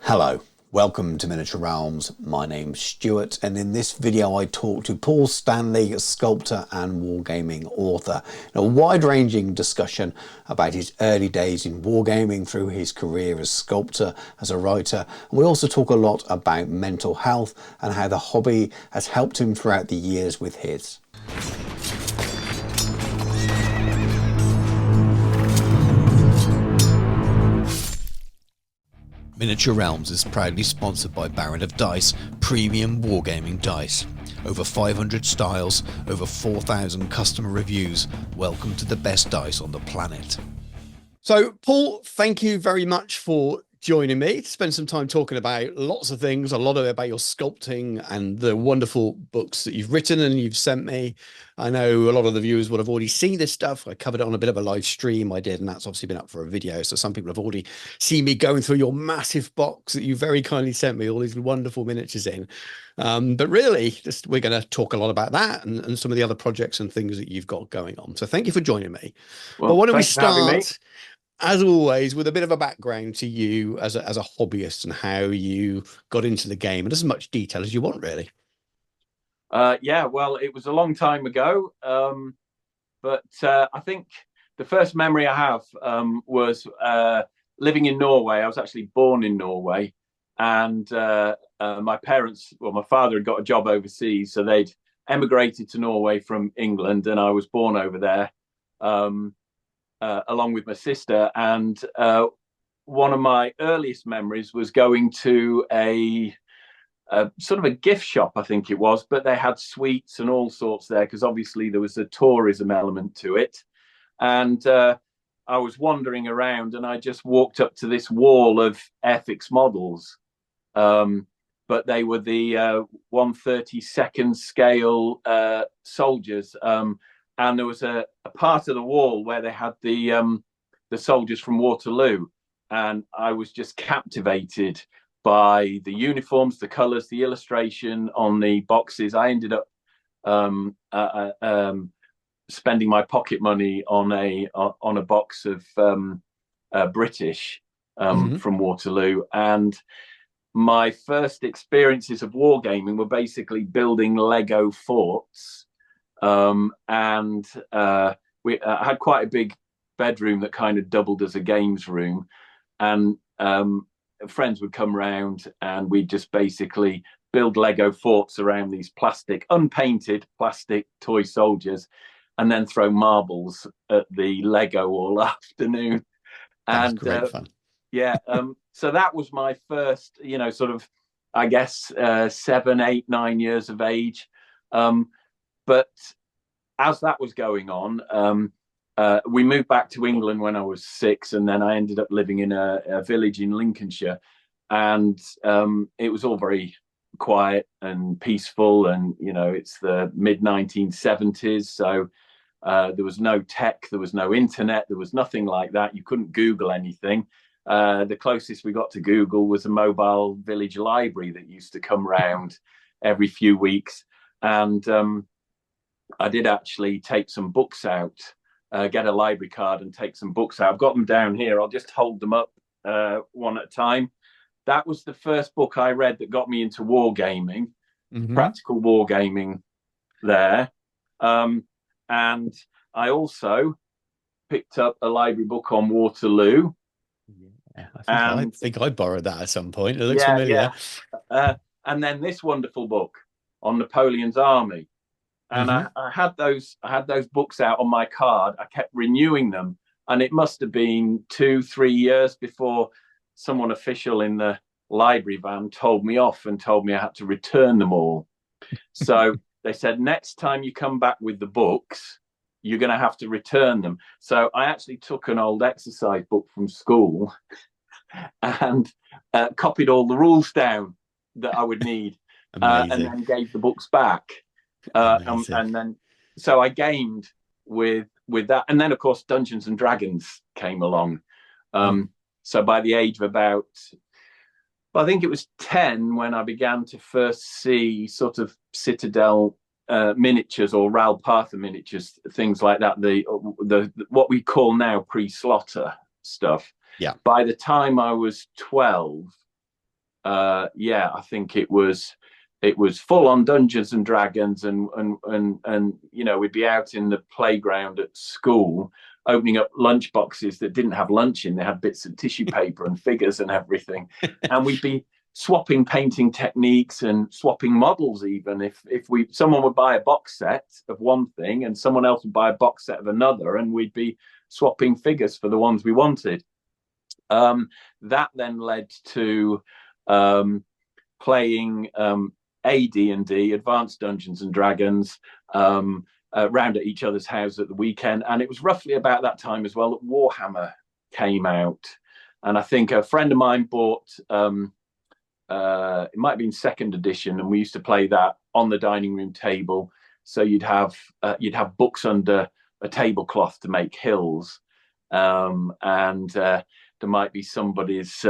Hello, welcome to Miniature Realms. My name's Stuart, and in this video I talk to Paul Stanley, sculptor and wargaming author, in a wide-ranging discussion about his early days in wargaming through his career as sculptor, as a writer, and we also talk a lot about mental health and how the hobby has helped him throughout the years with his. Miniature Realms is proudly sponsored by Baron of Dice, premium wargaming dice. Over 500 styles, over 4,000 customer reviews. Welcome to the best dice on the planet. So, Paul, thank you very much for joining me to spend some time talking about lots of things, a lot of it about your sculpting and the wonderful books that you've written and you've sent me. I know a lot of the viewers would have already seen this stuff. I covered it on a bit of a live stream I did, and that's obviously been up for a video. So some people have already seen me going through your massive box that you very kindly sent me all these wonderful miniatures in. But really, we're going to talk a lot about that and some of the other projects and things that you've got going on. So thank you for joining me. Well, but why don't we start, as always, with a bit of a background to you as a hobbyist and how you got into the game, and as much detail as you want, really. Yeah, well, it was a long time ago, but I think the first memory I have was living in Norway. I was actually born in Norway, and my parents, well, my father had got a job overseas, so they'd emigrated to Norway from England, and I was born over there. Along with my sister, and one of my earliest memories was going to a sort of a gift shop, I think it was, but they had sweets and all sorts there because obviously there was a tourism element to it. And I was wandering around and I just walked up to this wall of Airfix models, but they were the 1/32nd scale soldiers. And there was a part of the wall where they had the soldiers from Waterloo, and I was just captivated by the uniforms, the colours, the illustration on the boxes. I ended up spending my pocket money on a box of British from Waterloo, and my first experiences of wargaming were basically building Lego forts. I had quite a big bedroom that kind of doubled as a games room, and friends would come round and we'd just basically build Lego forts around these unpainted plastic toy soldiers, and then throw marbles at the Lego all afternoon. That's great fun. Yeah, so that was my first, sort of, I guess, 7, 8, 9 years of age. But as that was going on, we moved back to England when I was 6, and then I ended up living in a village in Lincolnshire, and it was all very quiet and peaceful, and it's the mid-1970s, so there was no tech, there was no internet, there was nothing like that. You couldn't Google anything. The closest we got to Google was a mobile village library that used to come round every few weeks, and I did actually take some books out, get a library card and take some books out. I've got them down here. I'll just hold them up one at a time. That was the first book I read that got me into wargaming, practical wargaming there. And I also picked up a library book on Waterloo. Yeah, I think I borrowed that at some point. It looks familiar. Yeah. And then this wonderful book on Napoleon's army. And I had those books out on my card. I kept renewing them, and it must have been 2-3 years before someone official in the library van told me off and told me I had to return them all. So they said, next time you come back with the books, you're going to have to return them. So I actually took an old exercise book from school and copied all the rules down that I would need, and then gave the books back. And then so I gamed with that, and then of course Dungeons and Dragons came along. So by the age of about, I think it was 10 when I began to first see sort of Citadel miniatures or Ral Partha miniatures, things like that, the what we call now pre-slaughter stuff. Yeah. By the time I was 12, yeah, I think it was full on Dungeons and Dragons, and you know, we'd be out in the playground at school opening up lunch boxes that didn't have lunch in. They had bits of tissue paper and figures and everything, and we'd be swapping painting techniques and swapping models. Even if someone would buy a box set of one thing and someone else would buy a box set of another, and we'd be swapping figures for the ones we wanted. That then led to playing AD&D, Advanced Dungeons and Dragons, round at each other's house at the weekend. And it was roughly about that time as well that Warhammer came out. And I think a friend of mine bought, it might have been second edition, and we used to play that on the dining room table. So you'd have books under a tablecloth to make hills, and there might be somebody's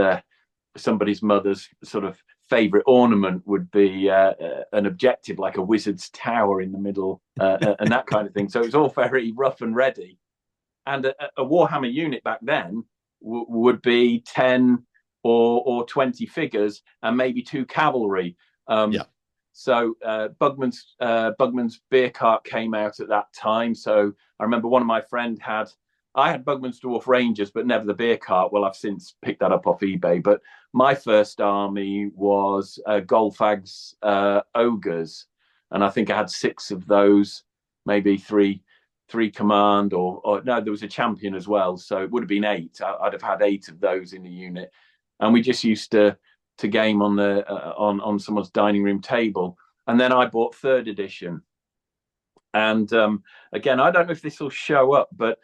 mother's sort of favorite ornament would be an objective like a wizard's tower in the middle, and that kind of thing. So it was all very rough and ready. And a Warhammer unit back then would be 10 or 20 figures and maybe 2 cavalry. So Bugman's beer cart came out at that time. So I remember one of my friends I had Bugman's Dwarf Rangers, but never the beer cart. Well, I've since picked that up off eBay. But my first army was Golfag's Ogres. And I think I had 6 of those, maybe three command, or no, there was a champion as well. So it would have been 8. I'd have had 8 of those in a unit. And we just used to game on the on someone's dining room table. And then I bought 3rd edition. And again, I don't know if this will show up, but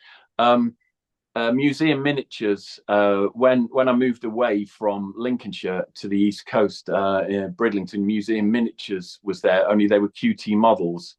Museum Miniatures, when I moved away from Lincolnshire to the East Coast, Bridlington, Museum Miniatures was there, only they were QT models.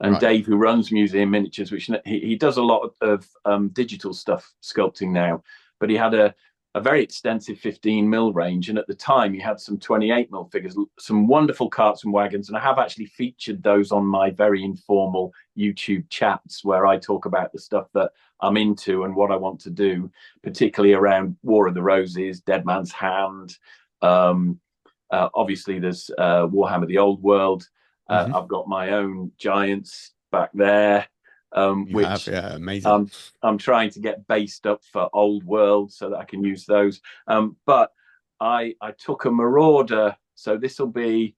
And right. Dave, who runs Museum Miniatures, which he does a lot of digital stuff, sculpting now, but he had a very extensive 15mm range, and at the time he had some 28mm figures, some wonderful carts and wagons, and I have actually featured those on my very informal YouTube chats where I talk about the stuff that I'm into and what I want to do, particularly around War of the Roses, Dead Man's Hand. Obviously there's Warhammer the Old World. I've got my own giants back there. Which amazing. I'm trying to get based up for Old World so that I can use those. But I took a Marauder, so this will be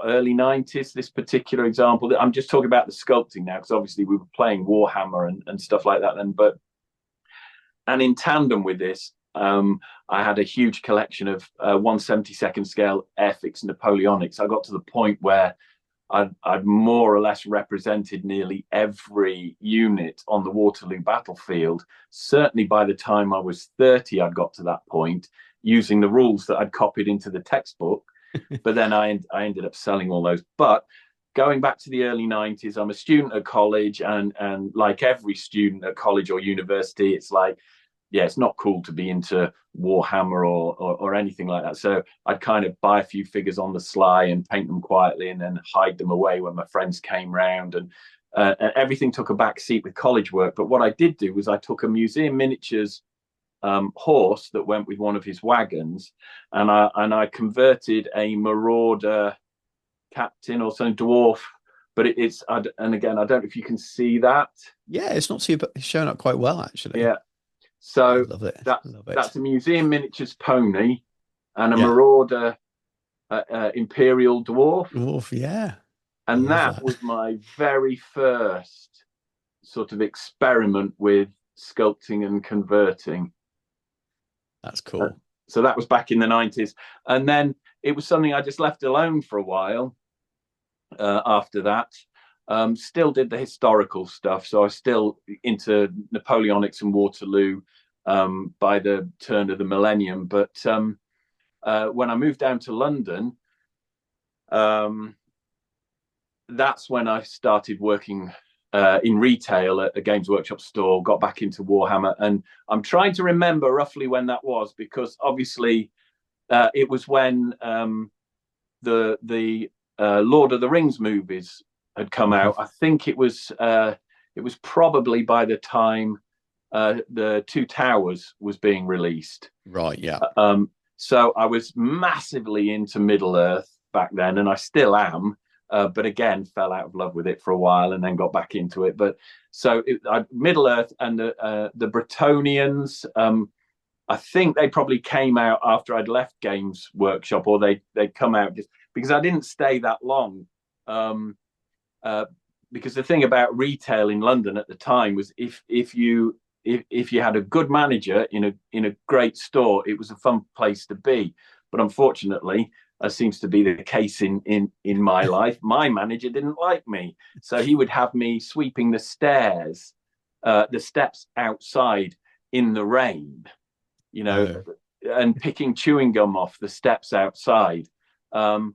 early 90s, this particular example. I'm just talking about the sculpting now, because obviously we were playing Warhammer and stuff like that then. And in tandem with this, I had a huge collection of 1/72 scale Airfix Napoleonics. I got to the point where I'd more or less represented nearly every unit on the Waterloo battlefield. Certainly by the time I was 30, I'd got to that point using the rules that I'd copied into the textbook. But then I ended up selling all those. But going back to the early 90s, I'm a student at college, and like every student at college or university, it's like, yeah, it's not cool to be into Warhammer or anything like that. So I'd kind of buy a few figures on the sly and paint them quietly and then hide them away when my friends came round. And everything took a back seat with college work. But what I did do was I took a Museum Miniatures horse that went with one of his wagons, and I converted a Marauder captain or some dwarf. But and again, I don't know if you can see that. Yeah, it's not too, it's showing up quite well, actually. Yeah. So love it. That's a Museum Miniatures pony and a Marauder Imperial Dwarf. Yeah. And that was my very first sort of experiment with sculpting and converting. That's cool. So that was back in the 90s. And then it was something I just left alone for a while after that. Still did the historical stuff, so I was still into Napoleonics and Waterloo by the turn of the millennium. But when I moved down to London, that's when I started working in retail at a Games Workshop store, got back into Warhammer. And I'm trying to remember roughly when that was, because obviously it was when the Lord of the Rings movies had come out. I think it was probably by the time the Two Towers was being released. Right, yeah. So I was massively into Middle Earth back then, and I still am. But again, fell out of love with it for a while, and then got back into it. But so Middle Earth and the Bretonians. I think they probably came out after I'd left Games Workshop, or they'd come out just because I didn't stay that long. Because the thing about retail in London at the time was if you had a good manager in a great store, it was a fun place to be. But unfortunately, as seems to be the case in my life, my manager didn't like me, so he would have me sweeping the steps outside in the rain, and picking chewing gum off the steps outside. And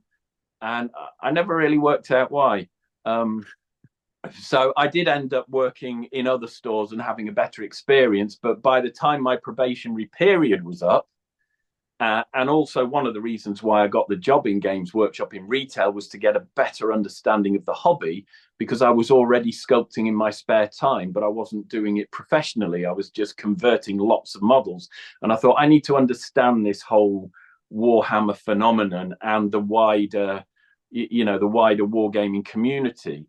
I never really worked out why. So I did end up working in other stores and having a better experience. But by the time my probationary period was up, and also one of the reasons why I got the job in Games Workshop in retail was to get a better understanding of the hobby, because I was already sculpting in my spare time, but I wasn't doing it professionally. I was just converting lots of models. And I thought, I need to understand this whole Warhammer phenomenon and the wider wargaming community.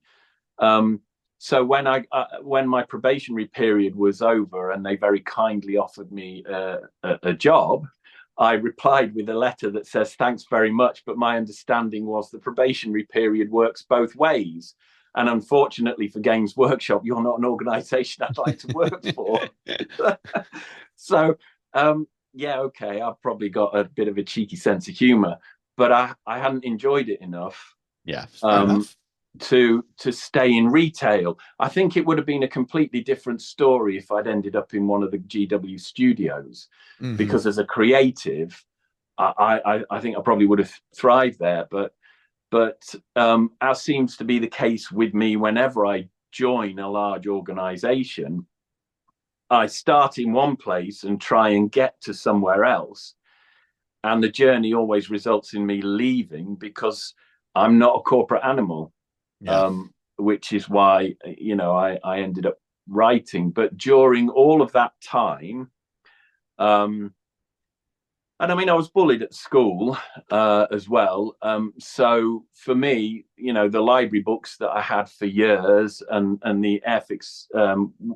So when my probationary period was over and they very kindly offered me a job, I replied with a letter that says, thanks very much, but my understanding was the probationary period works both ways. And unfortunately for Games Workshop, you're not an organization I'd like to work for. So, okay, I've probably got a bit of a cheeky sense of humor, but I hadn't enjoyed it enough. Yeah, fair enough. To stay in retail. I think it would have been a completely different story if I'd ended up in one of the GW studios, because as a creative, I think I probably would have thrived there. But as seems to be the case with me, whenever I join a large organization, I start in one place and try and get to somewhere else. And the journey always results in me leaving because I'm not a corporate animal. Yeah. Which is why I ended up writing. But during all of that time, and I mean, I was bullied at school as well. So for me, the library books that I had for years and the Airfix,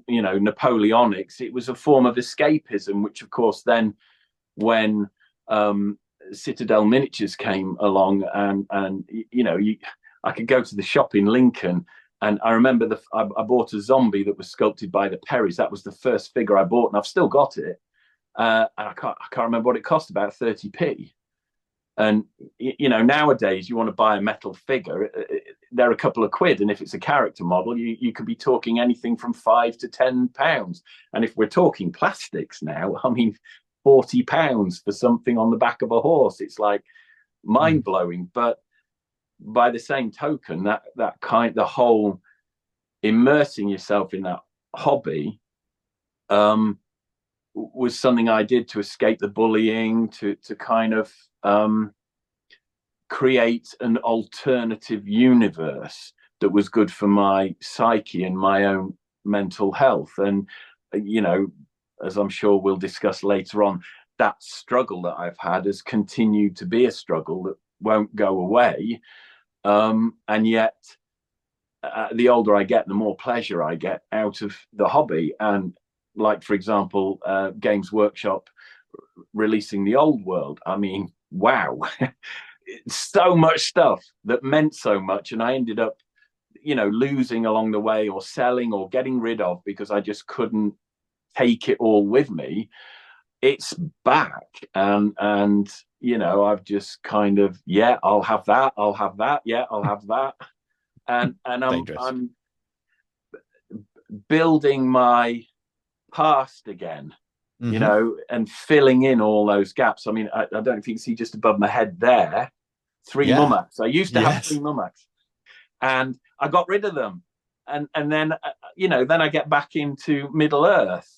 Napoleonics, it was a form of escapism, which of course then when Citadel Miniatures came along and I could go to the shop in Lincoln, and I remember I bought a zombie that was sculpted by the Perrys. That was the first figure I bought, and I've still got it. And I can't remember what it cost, about 30p. And nowadays you want to buy a metal figure, they're a couple of quid, and if it's a character model, you could be talking anything from £5 to £10. And if we're talking plastics now, I mean, £40 for something on the back of a horse, it's like mind blowing. But by the same token, the whole immersing yourself in that hobby was something I did to escape the bullying, to kind of create an alternative universe that was good for my psyche and my own mental health. And as I'm sure we'll discuss later on, that struggle that I've had has continued to be a struggle that won't go away. And yet, the older I get, the more pleasure I get out of the hobby. And like, for example, Games Workshop releasing the Old World. I mean, wow, so much stuff that meant so much. And I ended up, losing along the way, or selling or getting rid of, because I just couldn't take it all with me. It's back, and I've just kind of, I'll have that, I'll have that, I'll have that, and I'm building my past again, and filling in all those gaps. I mean, I don't know if you can see just above my head there, 3 Mumaks. I used to have 3 Mumaks, and I got rid of them, and then then I get back into Middle Earth.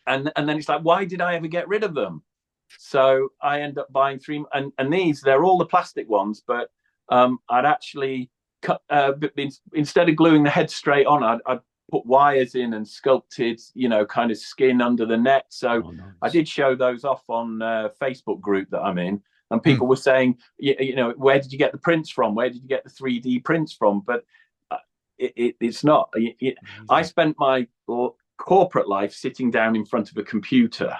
And then it's like, why did I ever get rid of them? So I end up buying 3, and these, they're all the plastic ones, but I'd actually cut, instead of gluing the head straight on, I'd put wires in and sculpted, kind of skin under the net. So Oh, nice. I did show those off on a Facebook group that I'm in, and Hmm. people were saying, where did you get the prints from? Where did you get the 3D prints from? But it's not. I spent my corporate life sitting down in front of a computer.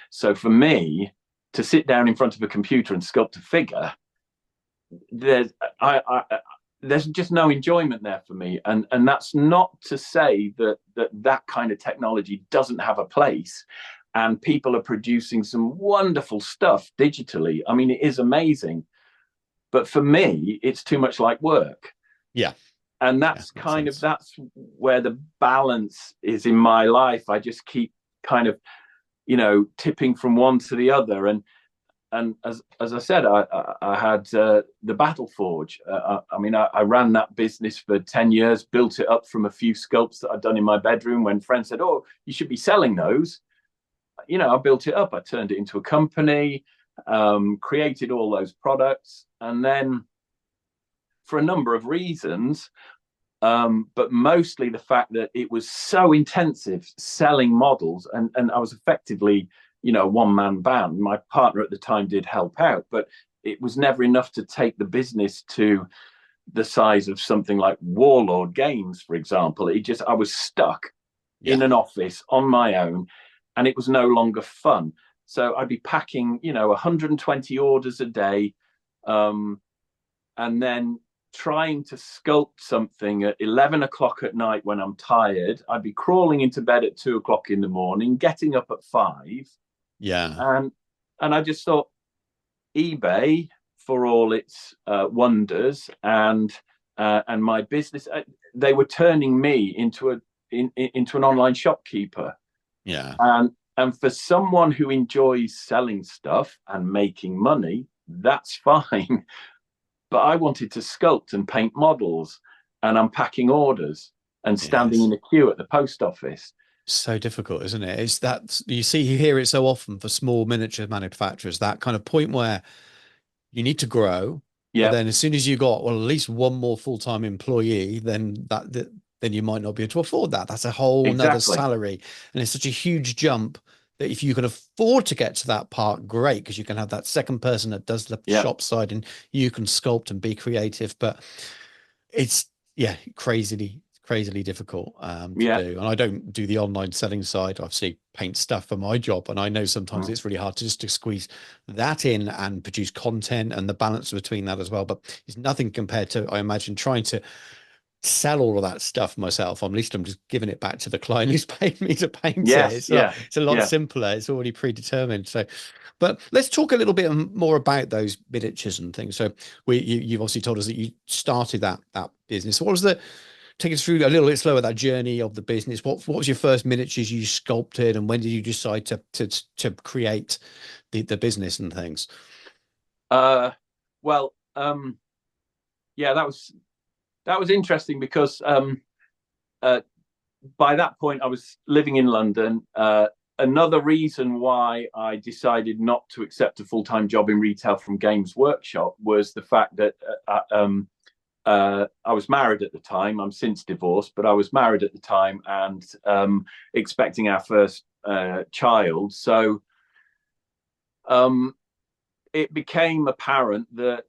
So for me to sit down in front of a computer and sculpt a figure, there's just no enjoyment there for me. And that's not to say that kind of technology doesn't have a place. And people are producing some wonderful stuff digitally. I mean, it is amazing. But for me, it's too much like work. Yeah. And that's that's where the balance is in my life. I just keep kind of, tipping from one to the other. And as I said, I had the Battleforge. I ran that business for 10 years, built it up from a few sculpts that I'd done in my bedroom. When friends said, "Oh, you should be selling those," I built it up. I turned it into a company, created all those products. And then for a number of reasons, but mostly the fact that it was so intensive selling models, and I was effectively, a one-man band. My partner at the time did help out, but it was never enough to take the business to the size of something like Warlord Games, for example. I was stuck in an office on my own, and it was no longer fun. So I'd be packing, 120 orders a day, and then trying to sculpt something at 11 o'clock at night when I'm tired. I'd be crawling into bed at 2 o'clock in the morning, getting up at 5. Yeah. And I just thought, eBay, for all its wonders, and my business, they were turning me into an online shopkeeper. Yeah. And for someone who enjoys selling stuff and making money, that's fine. But I wanted to sculpt and paint models and unpacking orders and standing in a queue at the post office. So difficult, isn't it? It's that you hear it so often for small miniature manufacturers, that kind of point where you need to grow. Yeah. But then as soon as you got, at least one more full-time employee, then you might not be able to afford that. That's a whole nother salary. And it's such a huge jump that if you can afford to get to that part, great, because you can have that second person that does the shop side and you can sculpt and be creative. But it's crazily difficult to do. And I don't do the online selling side. I obviously paint stuff for my job, and I know sometimes it's really hard to squeeze that in and produce content and the balance between that as well. But it's nothing compared to, I imagine, trying to sell all of that stuff myself. At least I'm just giving it back to the client who's paid me to paint it. It's a lot simpler. It's already predetermined. So, but let's talk a little bit more about those miniatures and things. So you've obviously told us that you started that business. What was take us through a little bit slower, that journey of the business. What was your first miniatures you sculpted, and when did you decide to create the business and things? That was interesting because by that point I was living in London. Another reason why I decided not to accept a full-time job in retail from Games Workshop was the fact that I was married at the time. I'm since divorced, but I was married at the time and expecting our first child. So it became apparent that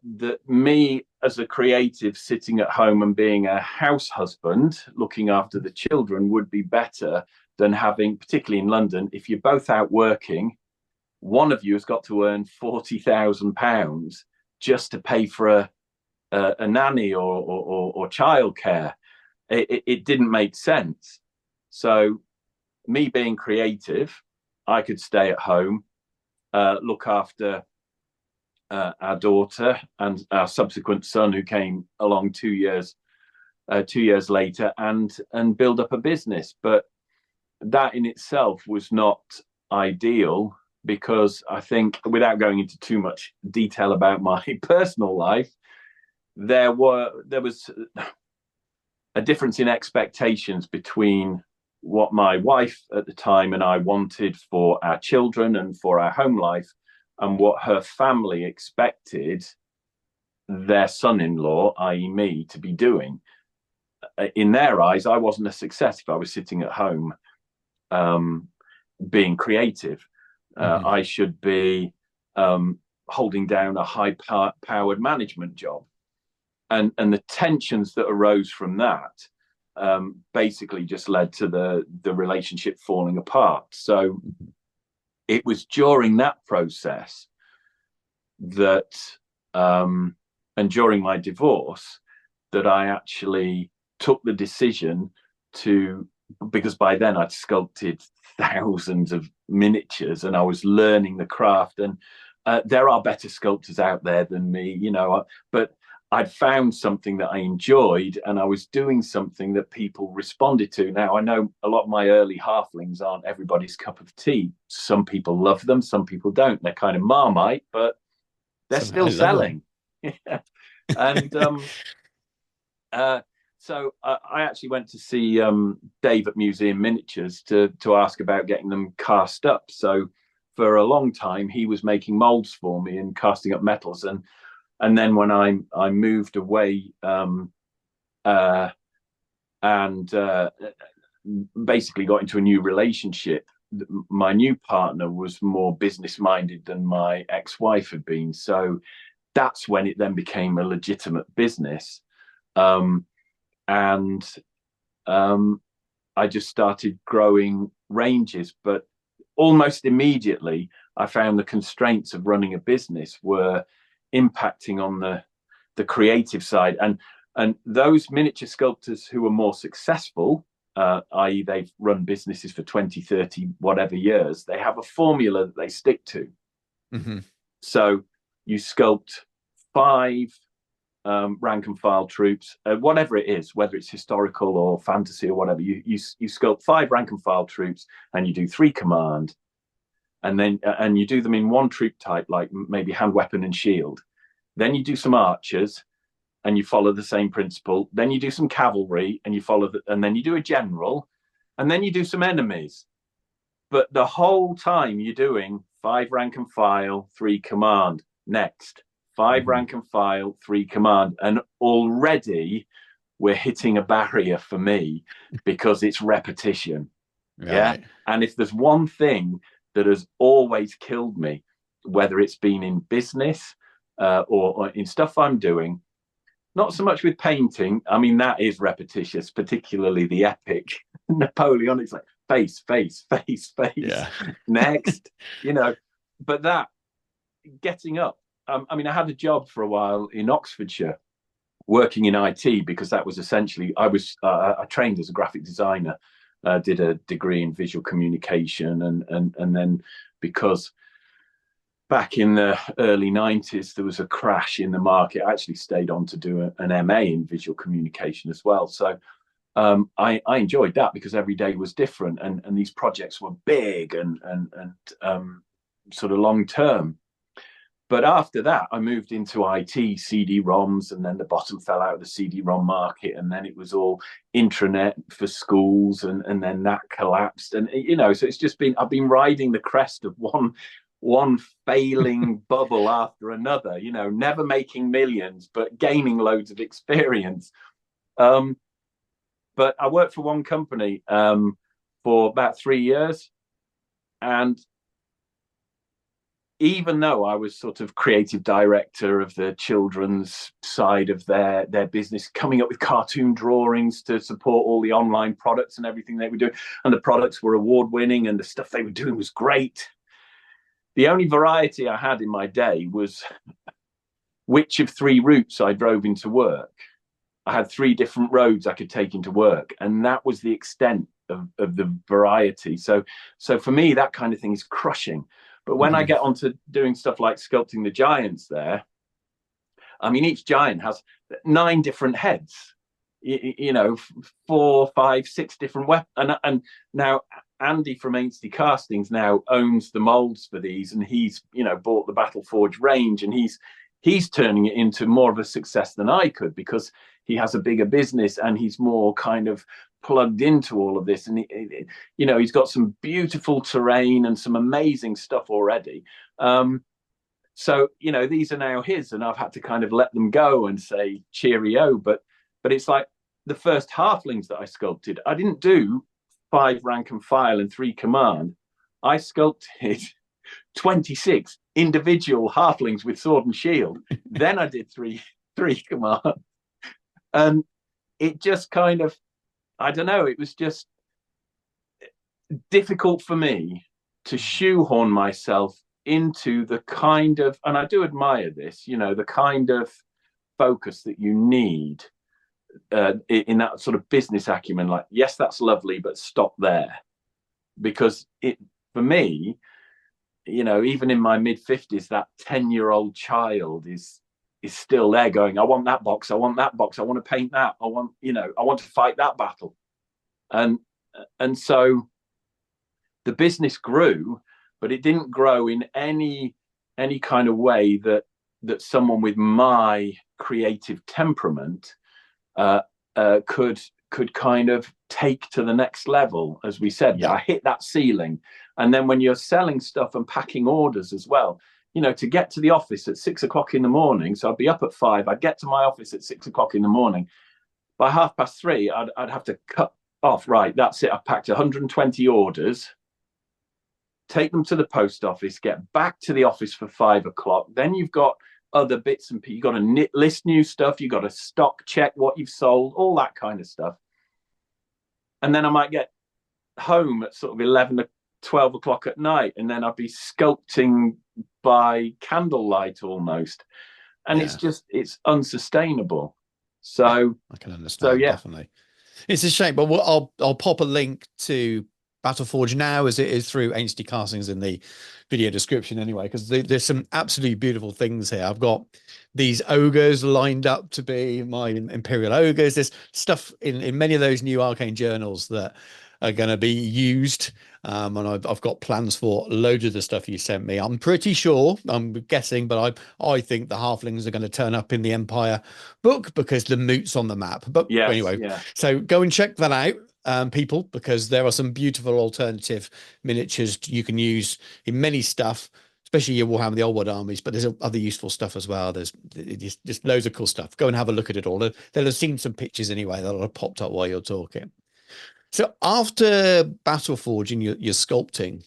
me as a creative sitting at home and being a house husband looking after the children would be better than having, particularly in London, if you're both out working, one of you has got to earn £40,000 just to pay for a nanny or childcare. It didn't make sense. So me being creative, I could stay at home, look after our daughter and our subsequent son, who came along 2 years later, and build up a business. But that in itself was not ideal, because I think, without going into too much detail about my personal life, there was a difference in expectations between what my wife at the time and I wanted for our children and for our home life, and what her family expected their son-in-law, i.e. me, to be doing. in their eyes, I wasn't a success if I was sitting at home being creative. I should be holding down a high-powered management job. And the tensions that arose from that basically just led to the relationship falling apart. So it was during that process that, and during my divorce, that I actually took the decision to, because by then I'd sculpted thousands of miniatures and I was learning the craft. And there are better sculptors out there than me, you know, but I'd found something that I enjoyed and I was doing something that people responded to. Now, I know a lot of my early halflings aren't everybody's cup of tea. Some people love them, some people don't. They're kind of Marmite, but they're still selling. And so I actually went to see Dave at Museum Miniatures to ask about getting them cast up. So for a long time, he was making molds for me and casting up metals. And then when I moved away and basically got into a new relationship, my new partner was more business minded than my ex-wife had been. So that's when it then became a legitimate business. And I just started growing ranges, but almost immediately I found the constraints of running a business were impacting on the creative side. And those miniature sculptors who are more successful, i.e. they've run businesses for 20, 30, whatever years, they have a formula that they stick to. So you sculpt 5 rank and file troops, whatever it is, whether it's historical or fantasy or whatever, you sculpt 5 rank and file troops and you do 3 command, and you do them in one troop type, like maybe hand, weapon and shield. Then you do some archers and you follow the same principle. Then you do some cavalry and you follow and then you do a general, and then you do some enemies. But the whole time you're doing 5 rank and file, 3 command, next 5 rank and file, 3 command. And already we're hitting a barrier for me because it's repetition. Right. Yeah. And if there's one thing that has always killed me, whether it's been in business or in stuff I'm doing, not so much with painting. I mean, that is repetitious, particularly the epic Napoleon. It's like face, face, face, face. Yeah. Next, you know, but that getting up. I mean, I had a job for a while in Oxfordshire working in IT, because that was essentially, I trained as a graphic designer, did a degree in visual communication. And then because back in the early 90s, there was a crash in the market, I actually stayed on to do an MA in visual communication as well. So I enjoyed that because every day was different, and these projects were big and sort of long term. But after that, I moved into IT, CD-ROMs, and then the bottom fell out of the CD-ROM market, and then it was all intranet for schools, and then that collapsed. And, you know, so it's just been, I've been riding the crest of one failing bubble after another, you know, never making millions, but gaining loads of experience. But I worked for one company for about 3 years, and even though I was sort of creative director of the children's side of their business, coming up with cartoon drawings to support all the online products and everything they were doing, and the products were award-winning and the stuff they were doing was great, the only variety I had in my day was which of 3 routes I drove into work. I had 3 different roads I could take into work, and that was the extent of the variety. So for me, that kind of thing is crushing. But when I get onto doing stuff like sculpting the giants there, I mean, each giant has 9 different heads, you know, 4, 5, 6 different weapons. And now Andy from Ainsley Castings now owns the molds for these, and he's, you know, bought the Battleforge range, and he's turning it into more of a success than I could, because he has a bigger business and he's more kind of plugged into all of this. And, you know, he's got some beautiful terrain and some amazing stuff already. So, you know, these are now his, and I've had to kind of let them go and say cheerio. But it's like, the first halflings that I sculpted, I didn't do 5 rank and file and 3 command. I sculpted 26 individual halflings with sword and shield. Then I did three command. And it just kind of, I don't know, it was just difficult for me to shoehorn myself into the kind of, and I do admire this, you know, the kind of focus that you need in that sort of business acumen. Like, yes, that's lovely, but stop there. Because it, for me, you know, even in my mid-50s, that 10-year-old child is still there going, I want that box, I want that box, I want to paint that, I want, you know, I want to fight that battle. And so the business grew, but it didn't grow in any kind of way that someone with my creative temperament could kind of take to the next level. As we said, I hit that ceiling. And then when you're selling stuff and packing orders as well, you know, to get to the office at 6 o'clock in the morning, so I'd be up at 5, I'd get to my office at 6 o'clock in the morning. By 3:30, I'd have to cut off, right, that's it, I've packed 120 orders, take them to the post office, get back to the office for 5 o'clock. Then you've got other bits and pieces. You've got to list new stuff. You've got to stock check what you've sold, all that kind of stuff. And then I might get home at sort of 11 or 12 o'clock at night, and then I'd be sculpting by candlelight almost. And it's unsustainable. So I can understand, definitely. It's a shame, but I'll pop a link to Battleforge now, as it is through Ancient Castings, in the video description anyway, because there's some absolutely beautiful things here. I've got these ogres lined up to be my Imperial ogres. There's stuff in many of those new Arcane journals that are going to be used, and I've got plans for loads of the stuff you sent me. I'm pretty sure, I'm guessing, but I think the halflings are going to turn up in the Empire book because the moot's on the map. But anyway, so go and check that out, people, because there are some beautiful alternative miniatures you can use in many stuff, especially your Warhammer, the Old World armies, but there's other useful stuff as well. There's just loads of cool stuff. Go and have a look at it all. They'll have seen some pictures anyway that'll have popped up while you're talking. So after Battleforge and your sculpting,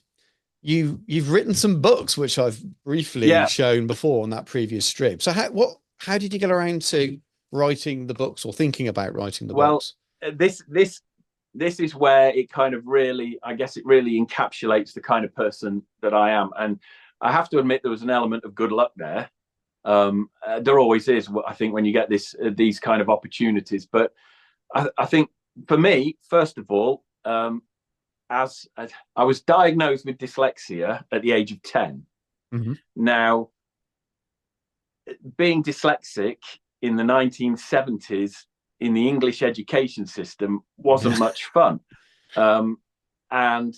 you've written some books, which I've briefly shown before on that previous strip. So how did you get around to writing the books, or thinking about writing the books? This is where it kind of really, I guess it really encapsulates the kind of person that I am. And I have to admit there was an element of good luck there. There always is, I think, when you get these kind of opportunities. But I think for me, first of all, as I was diagnosed with dyslexia at the age of 10. Mm-hmm. Now, being dyslexic in the 1970s in the English education system wasn't much fun. And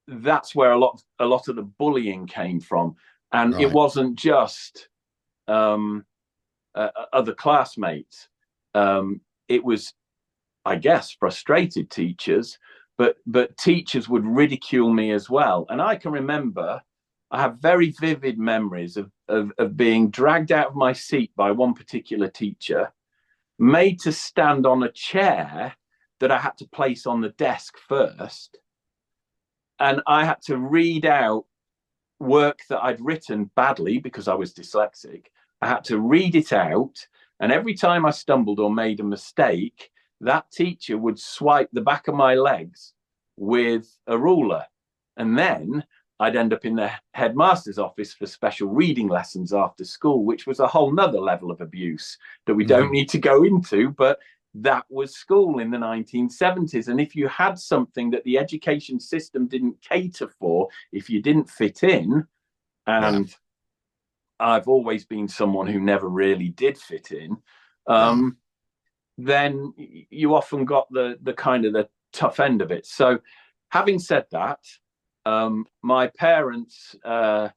that's where a lot of the bullying came from. And it wasn't just other classmates. It was, I guess, frustrated teachers, but teachers would ridicule me as well. And I can remember, I have very vivid memories of being dragged out of my seat by one particular teacher, made to stand on a chair that I had to place on the desk first. And I had to read out work that I'd written badly because I was dyslexic. I had to read it out. And every time I stumbled or made a mistake, that teacher would swipe the back of my legs with a ruler. And then I'd end up in the headmaster's office for special reading lessons after school, which was a whole nother level of abuse that we don't need to go into. But that was school in the 1970s. And if you had something that the education system didn't cater for, if you didn't fit in, and I've always been someone who never really did fit in, then you often got the kind of the tough end of it. So having said that, my parents, their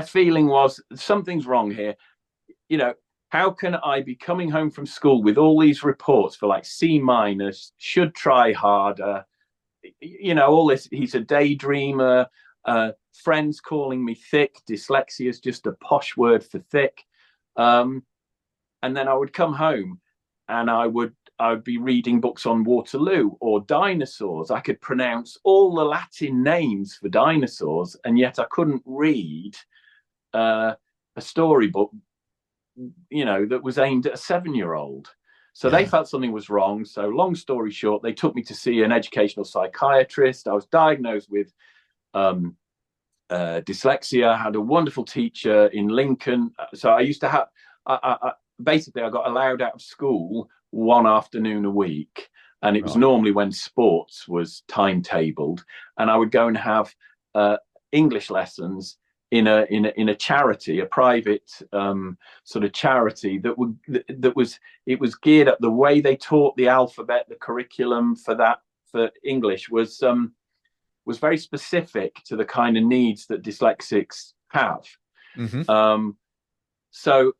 feeling was something's wrong here. You know, how can I be coming home from school with all these reports for like C-, should try harder, you know, all this, he's a daydreamer, friends calling me thick, dyslexia is just a posh word for thick. And then I would come home and I would be reading books on Waterloo or dinosaurs. I could pronounce all the Latin names for dinosaurs, and yet I couldn't read a storybook, that was aimed at a 7-year-old. So they felt something was wrong. So long story short, they took me to see an educational psychiatrist. I was diagnosed with dyslexia. I had a wonderful teacher in Lincoln. So I used to have, basically I got allowed out of school one afternoon a week. And it was normally when sports was timetabled. And I would go and have English lessons in a charity, a private sort of charity that was geared up. The way they taught the alphabet, the curriculum for English was very specific to the kind of needs that dyslexics have. So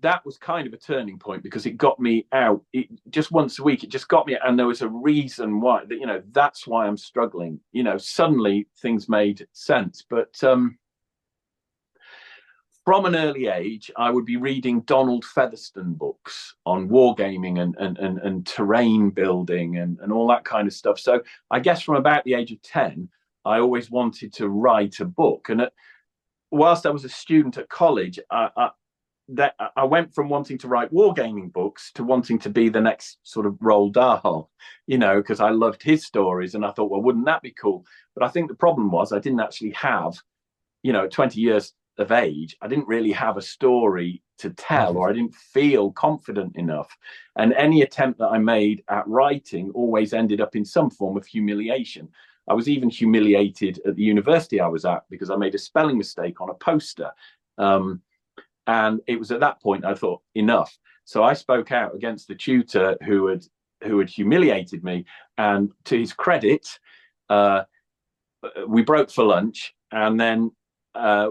that was kind of a turning point, because it got me out. Just once a week, it just got me, and there was a reason why. That's why I'm struggling. Suddenly things made sense, but. From an early age, I would be reading Donald Featherstone books on wargaming and terrain building and all that kind of stuff. So I guess from about the age of 10, I always wanted to write a book. And whilst I was a student at college, I went from wanting to write wargaming books to wanting to be the next sort of Roald Dahl, because I loved his stories. And I thought, well, wouldn't that be cool? But I think the problem was I didn't actually have, 20 years of age, I didn't really have a story to tell, or I didn't feel confident enough. And any attempt that I made at writing always ended up in some form of humiliation. I was even humiliated at the university I was at because I made a spelling mistake on a poster. And it was at that point I thought, enough. So I spoke out against the tutor who had humiliated me. And to his credit, we broke for lunch, and then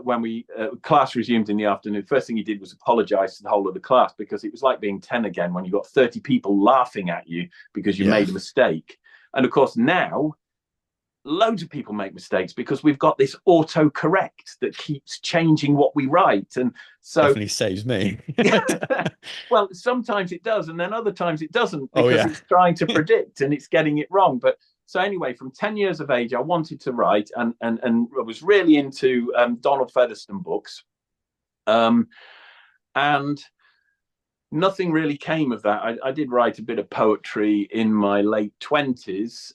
when class resumed in the afternoon, first thing he did was apologize to the whole of the class, because it was like being 10 again when you got 30 people laughing at you because you made a mistake. And of course now loads of people make mistakes because we've got this autocorrect that keeps changing what we write. And so definitely saves me. Well, sometimes it does, and then other times it doesn't, because it's trying to predict and it's getting it wrong. But so anyway, from 10 years of age, I wanted to write, and I was really into Donald Featherstone books. And nothing really came of that. I did write a bit of poetry in my late 20s,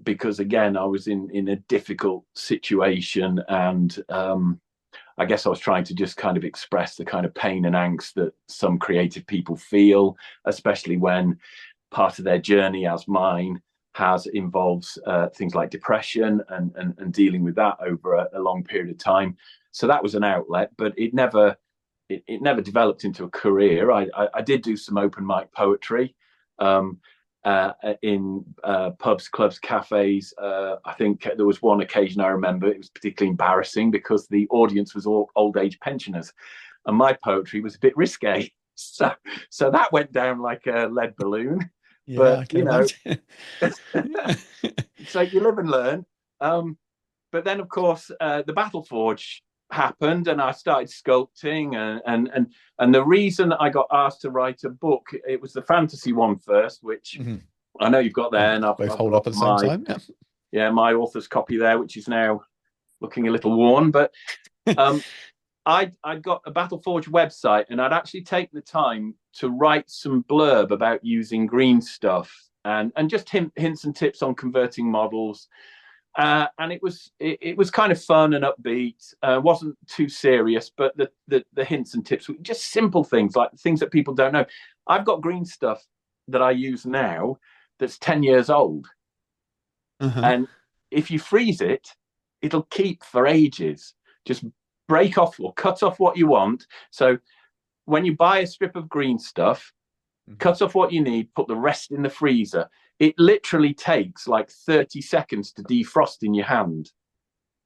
because, again, I was in a difficult situation. And I guess I was trying to just kind of express the kind of pain and angst that some creative people feel, especially when part of their journey, as mine involves things like depression and dealing with that over a long period of time. So that was an outlet, but it never developed into a career. I did do some open mic poetry in pubs, clubs, cafes. I think there was one occasion I remember, it was particularly embarrassing because the audience was all old age pensioners, and my poetry was a bit risque. So that went down like a lead balloon. Yeah, but so you live and learn. But then, of course, the Battleforge happened, and I started sculpting. And the reason I got asked to write a book, it was the fantasy one first, which I know you've got there, and I've hold up at the same time. Yeah, my author's copy there, which is now looking a little worn, but. I'd got a Battleforge website, and I'd actually taken the time to write some blurb about using green stuff and just hints and tips on converting models. And it was kind of fun and upbeat. Wasn't too serious, but the hints and tips were just simple things, like things that people don't know. I've got green stuff that I use now that's 10 years old. And if you freeze it, it'll keep for ages. Just break off or cut off what you want. So when you buy a strip of green stuff, cut off what you need, put the rest in the freezer. It literally takes like 30 seconds to defrost in your hand,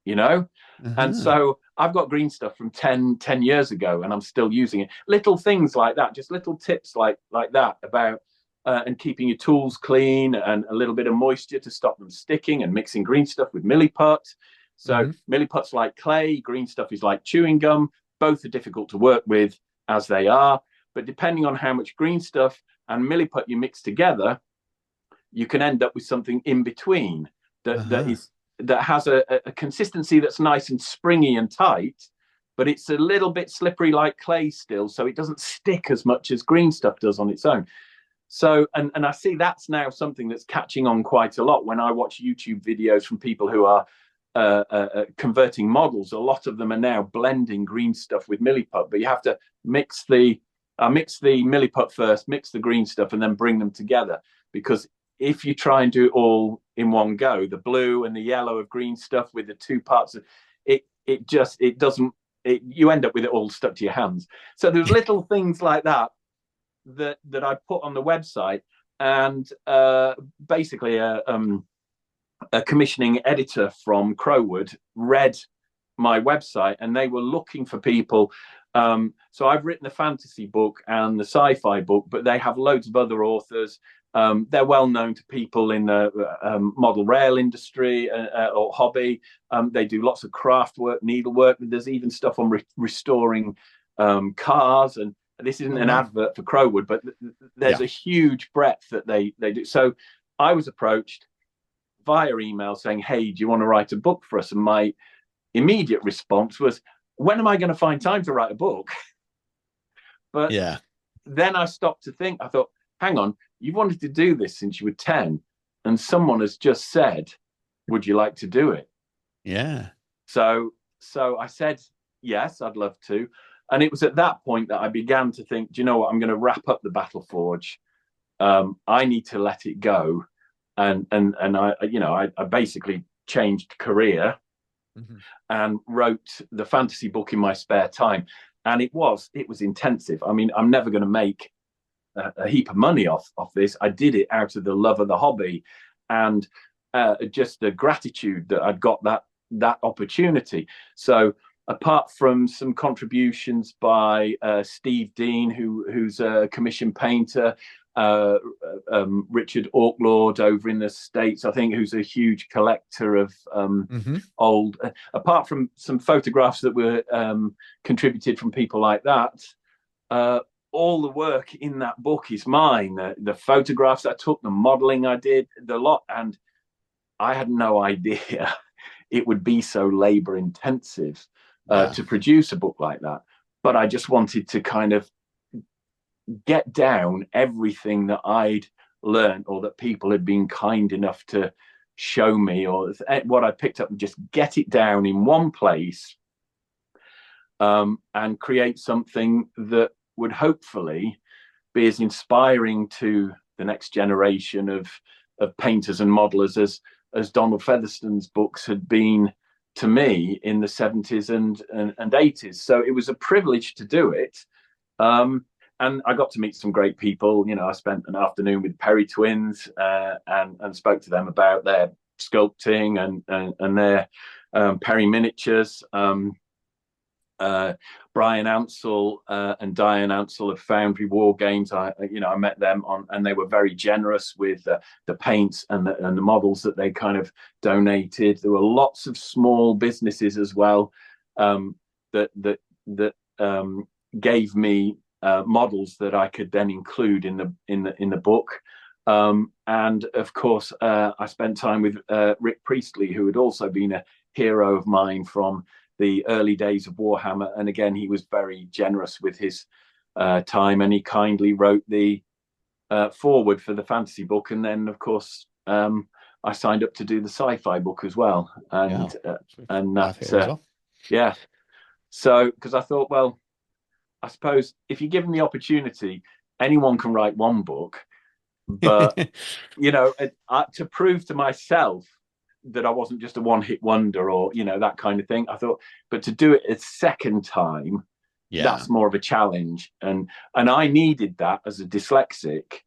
And so I've got green stuff from 10 years ago, and I'm still using it. Little things like that, just little tips like that about and keeping your tools clean, and a little bit of moisture to stop them sticking, and mixing green stuff with milliput. So milliput's like clay, green stuff is like chewing gum. Both are difficult to work with as they are. but depending on how much green stuff and milliput you mix together, you can end up with something in between that has a consistency that's nice and springy and tight, but it's a little bit slippery like clay still, so it doesn't stick as much as green stuff does on its own. So, and I see that's now something that's catching on quite a lot when I watch YouTube videos from people who are converting models. A lot of them are now blending green stuff with milliput, but you have to mix the milliput first, mix the green stuff, and then bring them together. Because if you try and do it all in one go, the blue and the yellow of green stuff with the two parts of it, you end up with it all stuck to your hands. So there's little things like that I put on the website, and basically a commissioning editor from Crowwood read my website, and they were looking for people. So I've written the fantasy book and the sci-fi book, but they have loads of other authors. They're well known to people in the model rail industry or hobby. They do lots of craft work, needlework. There's even stuff on restoring cars. And this isn't an advert for Crowwood, but there's a huge breadth that they do. So I was approached via email saying, hey, do you want to write a book for us? And my immediate response was, when am I going to find time to write a book? But then I stopped to think. I thought, hang on, you've wanted to do this since you were 10, and someone has just said, would you like to do it? Yeah. So I said, yes, I'd love to. And it was at that point that I began to think, do you know what? I'm going to wrap up the Battleforge. I need to let it go. And I basically changed career and wrote the fantasy book in my spare time. And it was intensive. I mean, I'm never going to make a heap of money off this. I did it out of the love of the hobby and just the gratitude that I'd got that opportunity. So apart from some contributions by Steve Dean, who's a commission painter, Richard Orklord over in the States, I think, who's a huge collector of old, apart from some photographs that were contributed from people like that, all the work in that book is mine. The photographs I took, the modeling I did, the lot. And I had no idea it would be so labor intensive to produce a book like that. But I just wanted to kind of get down everything that I'd learned or that people had been kind enough to show me, or what I picked up, and just get it down in one place and create something that would hopefully be as inspiring to the next generation of painters and modelers as Donald Featherstone's books had been to me in the 70s and 80s. So it was a privilege to do it. And I got to meet some great people. You know, I spent an afternoon with Perry twins and spoke to them about their sculpting and their Perry miniatures. Brian Ansell and Diane Ansell of Foundry War Games. I met them and they were very generous with the paints and the models that they kind of donated. There were lots of small businesses as well that gave me models that I could then include in the book. And of course, I spent time with Rick Priestley, who had also been a hero of mine from the early days of Warhammer. And again, he was very generous with his time, and he kindly wrote the foreword for the fantasy book. And then, of course, I signed up to do the sci-fi book as well. And that, yeah. So, because I thought, well, I suppose if you give them the opportunity, anyone can write one book. But, to prove to myself that I wasn't just a one-hit wonder or, that kind of thing, I thought, but to do it a second time, that's more of a challenge. And I needed that as a dyslexic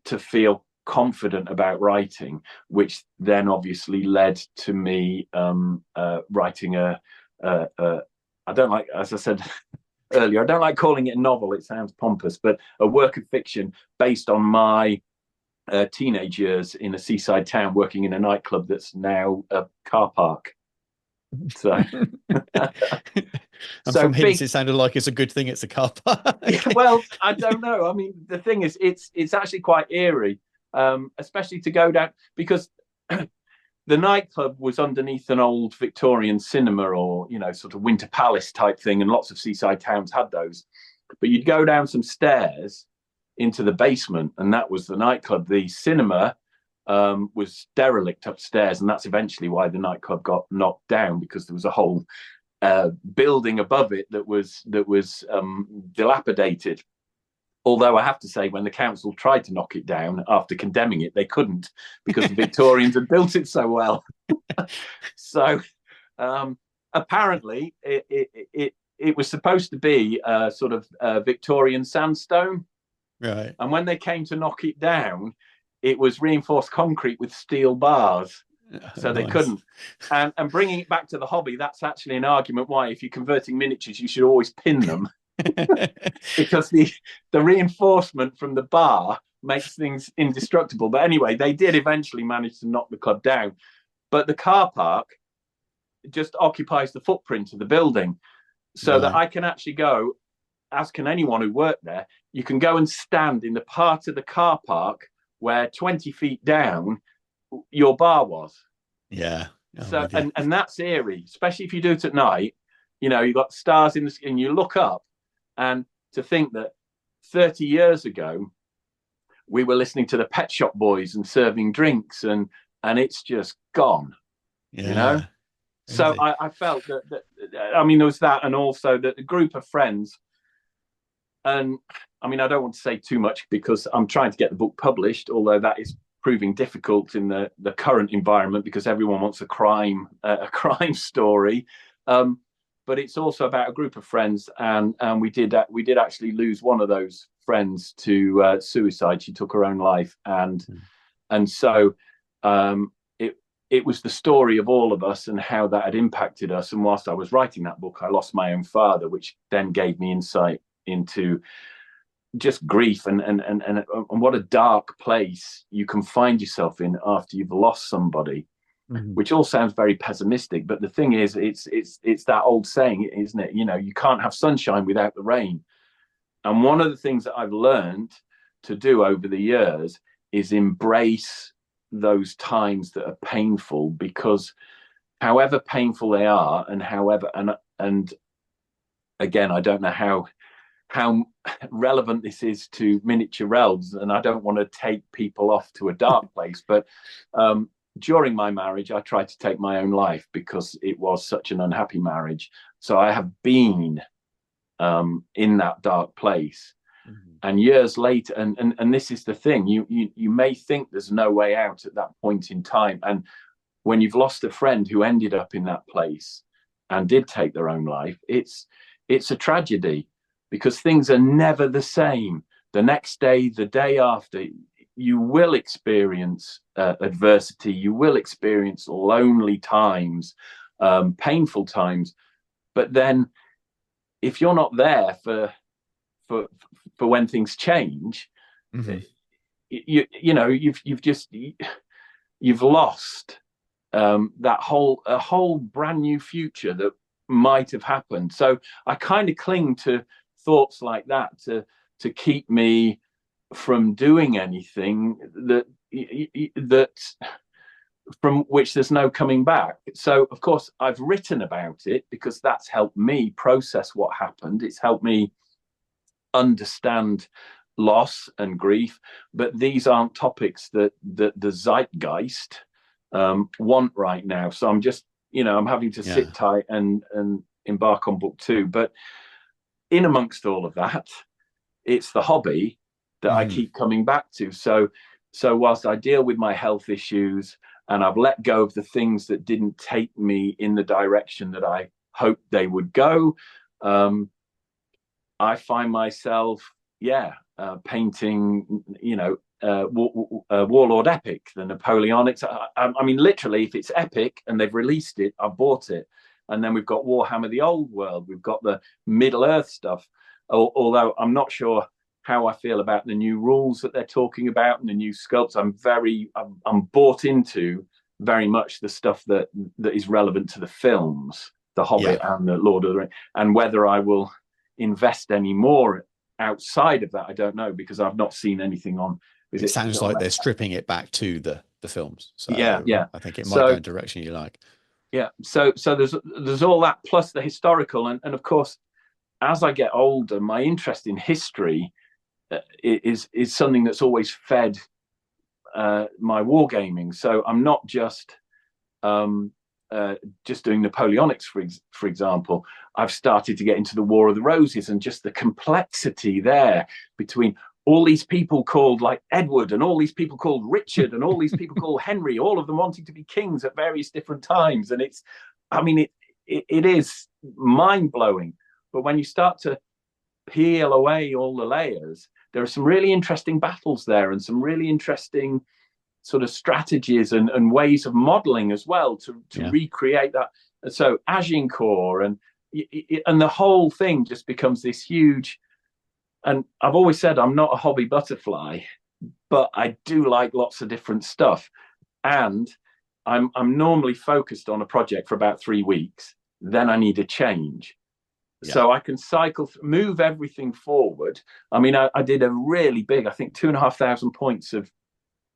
to feel confident about writing, which then obviously led to me writing I don't like, as I said earlier, I don't like calling it a novel. It sounds pompous, but a work of fiction based on my teenage years in a seaside town, working in a nightclub that's now a car park. So And So from hints, big, it sounded like it's a good thing it's a car park. well, I don't know. I mean, the thing is, it's actually quite eerie, especially to go down, because the nightclub was underneath an old Victorian cinema, or, you know, sort of Winter Palace type thing, and lots of seaside towns had those. But you'd go down some stairs into the basement, and that was the nightclub. The cinema was derelict upstairs, and that's eventually why the nightclub got knocked down, because there was a whole building above it that was dilapidated. Although I have to say, when the council tried to knock it down after condemning it, they couldn't, because the Victorians had built it so well. So apparently it was supposed to be sort of Victorian sandstone. Right. And when they came to knock it down, it was reinforced concrete with steel bars. So they couldn't. And bringing it back to the hobby, that's actually an argument why, if you're converting miniatures, you should always pin them. Because the reinforcement from the bar makes things indestructible. But anyway, they did eventually manage to knock the club down. But the car park just occupies the footprint of the building, so that I can actually go, as can anyone who worked there, you can go and stand in the part of the car park where 20 feet down your bar was. Yeah. So and that's eerie, especially if you do it at night. You know, you've got stars in the sky, and you look up, and to think that 30 years ago we were listening to the Pet Shop Boys and serving drinks, and it's just gone. Yeah. You know. So I felt that I mean, there was that, and also that a group of friends. And I mean, I don't want to say too much, because I'm trying to get the book published, although that is proving difficult in the current environment, because everyone wants a crime story. But it's also about a group of friends, and we did actually lose one of those friends to suicide. She took her own life, and so it was the story of all of us and how that had impacted us. And whilst I was writing that book, I lost my own father, which then gave me insight into just grief and what a dark place you can find yourself in after you've lost somebody. Which all sounds very pessimistic, but the thing is, it's that old saying, isn't it? You know, you can't have sunshine without the rain. And one of the things that I've learned to do over the years is embrace those times that are painful, because however painful they are, and again, I don't know how relevant this is to miniature realms, and I don't want to take people off to a dark place, but during my marriage, I tried to take my own life because it was such an unhappy marriage. So I have been in that dark place. And years later, and this is the thing, you may think there's no way out at that point in time. And when you've lost a friend who ended up in that place and did take their own life, it's a tragedy, because things are never the same. The next day, the day after, you will experience adversity. You will experience lonely times, painful times. But then, if you're not there for when things change, you know, you've lost that whole brand new future that might have happened. So I kind of cling to thoughts like that to keep me from doing anything that from which there's no coming back. So of course I've written about it, because that's helped me process what happened. It's helped me understand loss and grief, but these aren't topics that the zeitgeist want right now. So I'm just, you know, I'm having to sit tight and embark on book 2. But in amongst all of that, it's the hobby that I keep coming back to. So whilst I deal with my health issues, and I've let go of the things that didn't take me in the direction that I hoped they would go, I find myself, painting, you know, Warlord Epic, the Napoleonics. I mean, literally, if it's epic and they've released it, I've bought it. And then we've got Warhammer, the Old World. We've got the Middle Earth stuff. Although I'm not sure how I feel about the new rules that they're talking about and the new sculpts. I'm bought into very much the stuff that is relevant to the films. The Hobbit and the Lord of the Rings, and whether I will invest any more outside of that, I don't know, because I've not seen anything on. It sounds like they're stripping it back to the films. So yeah. I think it might go in a direction you like. Yeah. So there's all that plus the historical, and of course, as I get older, my interest in history is something that's always fed my wargaming. So I'm not just doing Napoleonics, for example. I've started to get into the War of the Roses and just the complexity there between all these people called like Edward and all these people called Richard and all these people called Henry, all of them wanting to be kings at various different times. And it is mind-blowing. But when you start to peel away all the layers, there are some really interesting battles there and some really interesting sort of strategies and ways of modeling as well to recreate that. So Agincourt and the whole thing just becomes this huge. And I've always said I'm not a hobby butterfly, but I do like lots of different stuff. And I'm normally focused on a project for about 3 weeks. Then I need a change. Yeah. So I can move everything forward. I mean, I did a really big, I think 2,500 points of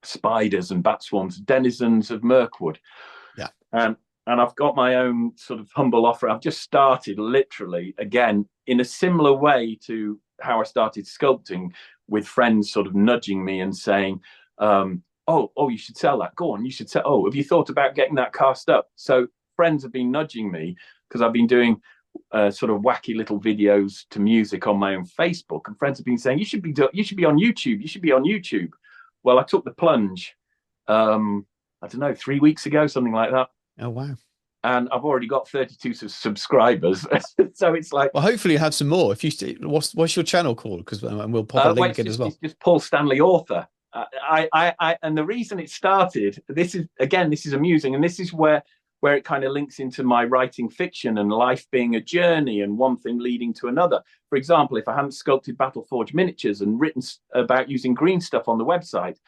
spiders and bat swarms, denizens of Mirkwood. Yeah. And I've got my own sort of humble offer. I've just started literally again in a similar way to how I started sculpting, with friends sort of nudging me and saying, oh, you should sell that. Go on, you should sell. Oh, have you thought about getting that cast up? So friends have been nudging me because I've been doing sort of wacky little videos to music on my own Facebook, and friends have been saying, you should be on YouTube. You should be on YouTube. Well, I took the plunge, I don't know, 3 weeks ago, something like that. Oh, wow. And I've already got 32 subscribers. So it's like... Well, hopefully you have some more. If you what's your channel called? Because we'll pop a link in as well. It's just Paul Stanley Author. And the reason it started, this is amusing. And this is where it kind of links into my writing fiction and life being a journey and one thing leading to another. For example, if I hadn't sculpted Battleforge Miniatures and written about using green stuff on the website,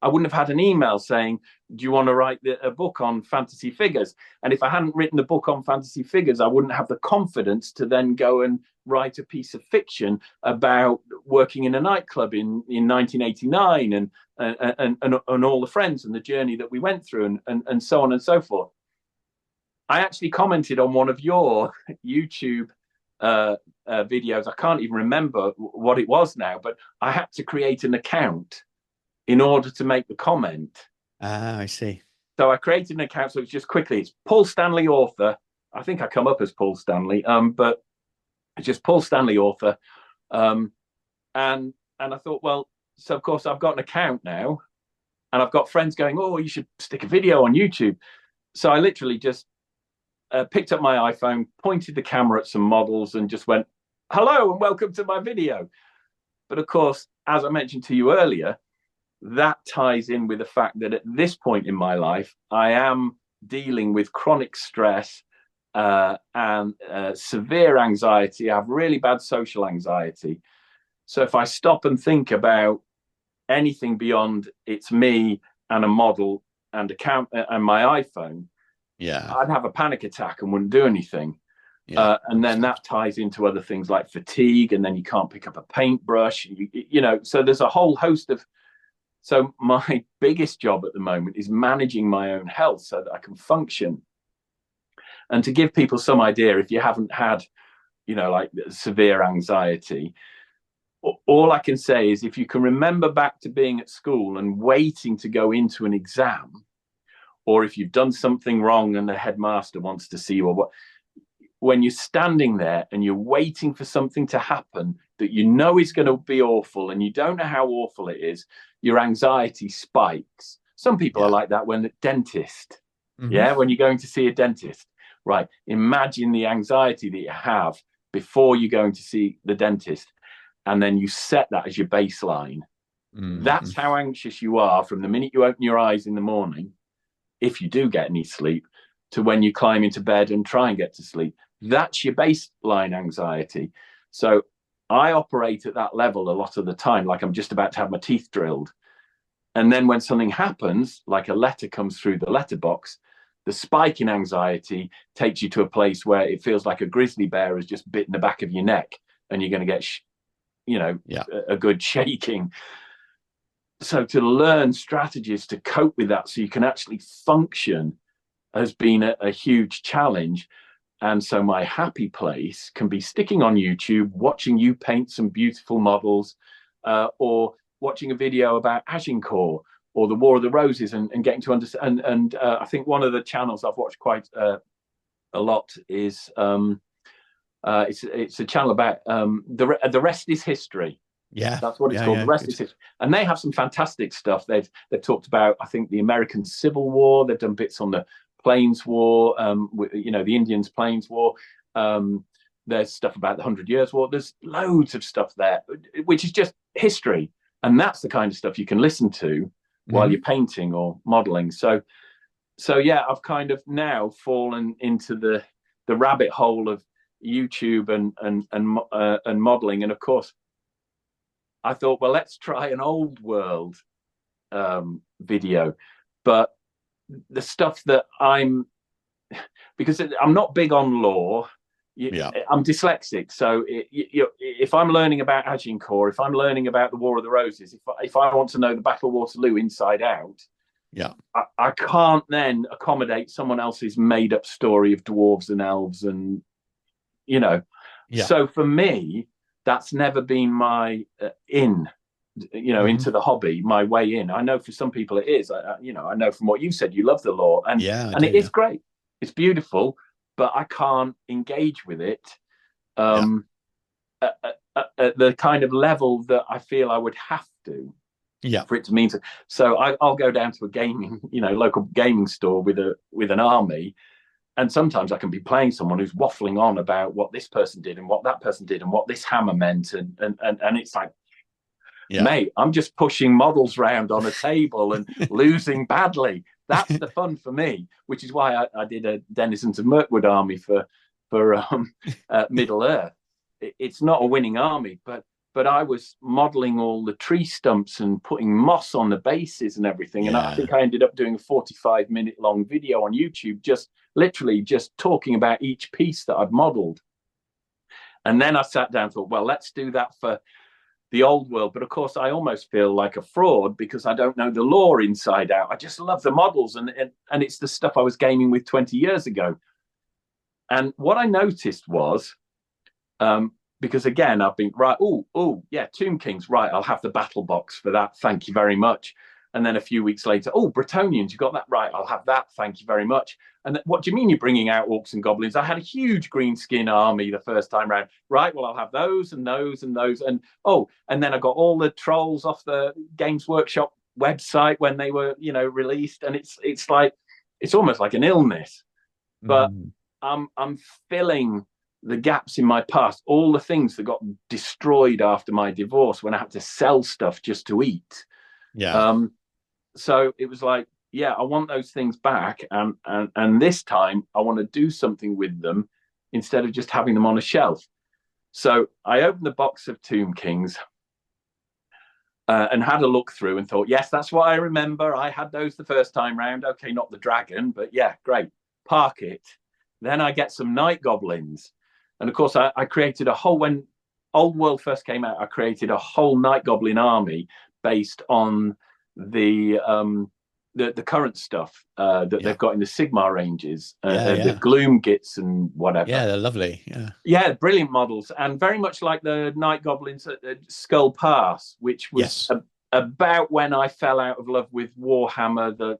I wouldn't have had an email saying, do you want to write a book on fantasy figures? And if I hadn't written the book on fantasy figures, I wouldn't have the confidence to then go and write a piece of fiction about working in a nightclub in 1989 and all the friends and the journey that we went through and so on and so forth. I actually commented on one of your YouTube videos. I can't even remember what it was now, but I had to create an account in order to make the comment. Ah, I see. So I created an account. So it's just quickly, it's Paul Stanley Author. I think I come up as Paul Stanley, but it's just Paul Stanley Author. And I thought, well, so of course I've got an account now, and I've got friends going, oh, you should stick a video on YouTube. So I literally just picked up my iPhone, pointed the camera at some models and just went, hello and welcome to my video. But of course, as I mentioned to you earlier, that ties in with the fact that at this point in my life, I am dealing with chronic stress and severe anxiety. I have really bad social anxiety. So if I stop and think about anything beyond it's me and a model and and my iPhone, I'd have a panic attack and wouldn't do anything. And then that ties into other things like fatigue, and then you can't pick up a paintbrush. So there's a whole host of. So my biggest job at the moment is managing my own health so that I can function. And to give people some idea, if you haven't had, like severe anxiety, all I can say is if you can remember back to being at school and waiting to go into an exam, or if you've done something wrong and the headmaster wants to see you, or what, when you're standing there and you're waiting for something to happen that you know is going to be awful and you don't know how awful it is, your anxiety spikes. Some people are like that when the dentist, when you're going to see a dentist, right? Imagine the anxiety that you have before you're going to see the dentist, and then you set that as your baseline. That's how anxious you are from the minute you open your eyes in the morning, if you do get any sleep, to when you climb into bed and try and get to sleep. That's your baseline anxiety. So I operate at that level a lot of the time, like I'm just about to have my teeth drilled. And then when something happens, like a letter comes through the letterbox, the spike in anxiety takes you to a place where it feels like a grizzly bear has just bitten the back of your neck, and you're going to get, a good shaking. So to learn strategies to cope with that so you can actually function has been a huge challenge. And so my happy place can be sticking on YouTube, watching you paint some beautiful models, or watching a video about Agincourt or the War of the Roses, and getting to understand. And I think one of the channels I've watched quite a lot is it's a channel about the rest is history. Yeah, that's what it's called. The rest is history, and they have some fantastic stuff. They've talked about, I think, the American Civil War. They've done bits on the Plains War, the Indians' Plains War. There's stuff about the 100 Years' War. There's loads of stuff there, which is just history, and that's the kind of stuff you can listen to while you're painting or modeling. So yeah, I've kind of now fallen into the rabbit hole of YouTube and modeling. And of course, I thought, well, let's try an old world video. But the stuff that because I'm not big on lore. I'm dyslexic, so if I'm learning about Agincourt, if I'm learning about the War of the Roses, if I want to know the Battle of Waterloo inside out, I can't then accommodate someone else's made up story of dwarves and elves, and so for me, that's never been my into the hobby, my way in. I know for some people it is. I know from what you said, you love the lore, and it is great. It's beautiful, but I can't engage with it at the kind of level that I feel I would have to for it to mean to. So I'll go down to a gaming, local gaming store with an army, and sometimes I can be playing someone who's waffling on about what this person did and what that person did and what this hammer meant, and it's like, mate, I'm just pushing models around on a table and losing badly. That's the fun for me, which is why I did a Denizens of Mirkwood army for Middle Earth. It's not a winning army, but I was modeling all the tree stumps and putting moss on the bases and everything. And I think I ended up doing a 45-minute long video on YouTube, just literally just talking about each piece that I'd modeled. And then I sat down and thought, well, let's do that for the old world. But of course, I almost feel like a fraud because I don't know the lore inside out. I just love the models, and it's the stuff I was gaming with 20 years ago. And what I noticed was, because again, I've been Tomb Kings, right, I'll have the battle box for that, thank you very much. And then a few weeks later, Bretonnians, you got that right, I'll have that, thank you very much. And what do you mean you're bringing out orcs and goblins? I had a huge green skin army the first time round. Right, well, I'll have those and those and those. And then I got all the trolls off the Games Workshop website when they were, released. And it's like, it's almost like an illness. But I'm filling the gaps in my past, all the things that got destroyed after my divorce when I had to sell stuff just to eat. So it was like, I want those things back, and this time I want to do something with them instead of just having them on a shelf. So I opened the box of Tomb Kings and had a look through and thought, yes, that's what I remember. I had those the first time round. Okay, not the dragon, but yeah, great. Park it. Then I get some night goblins. And of course, I created when Old World first came out, I created a whole night goblin army based on the current stuff that they've got in the Sigmar ranges, the Gloom Gits and whatever. Yeah, they're lovely. Yeah, brilliant models, and very much like the night goblins at Skull Pass, which was about when I fell out of love with Warhammer. The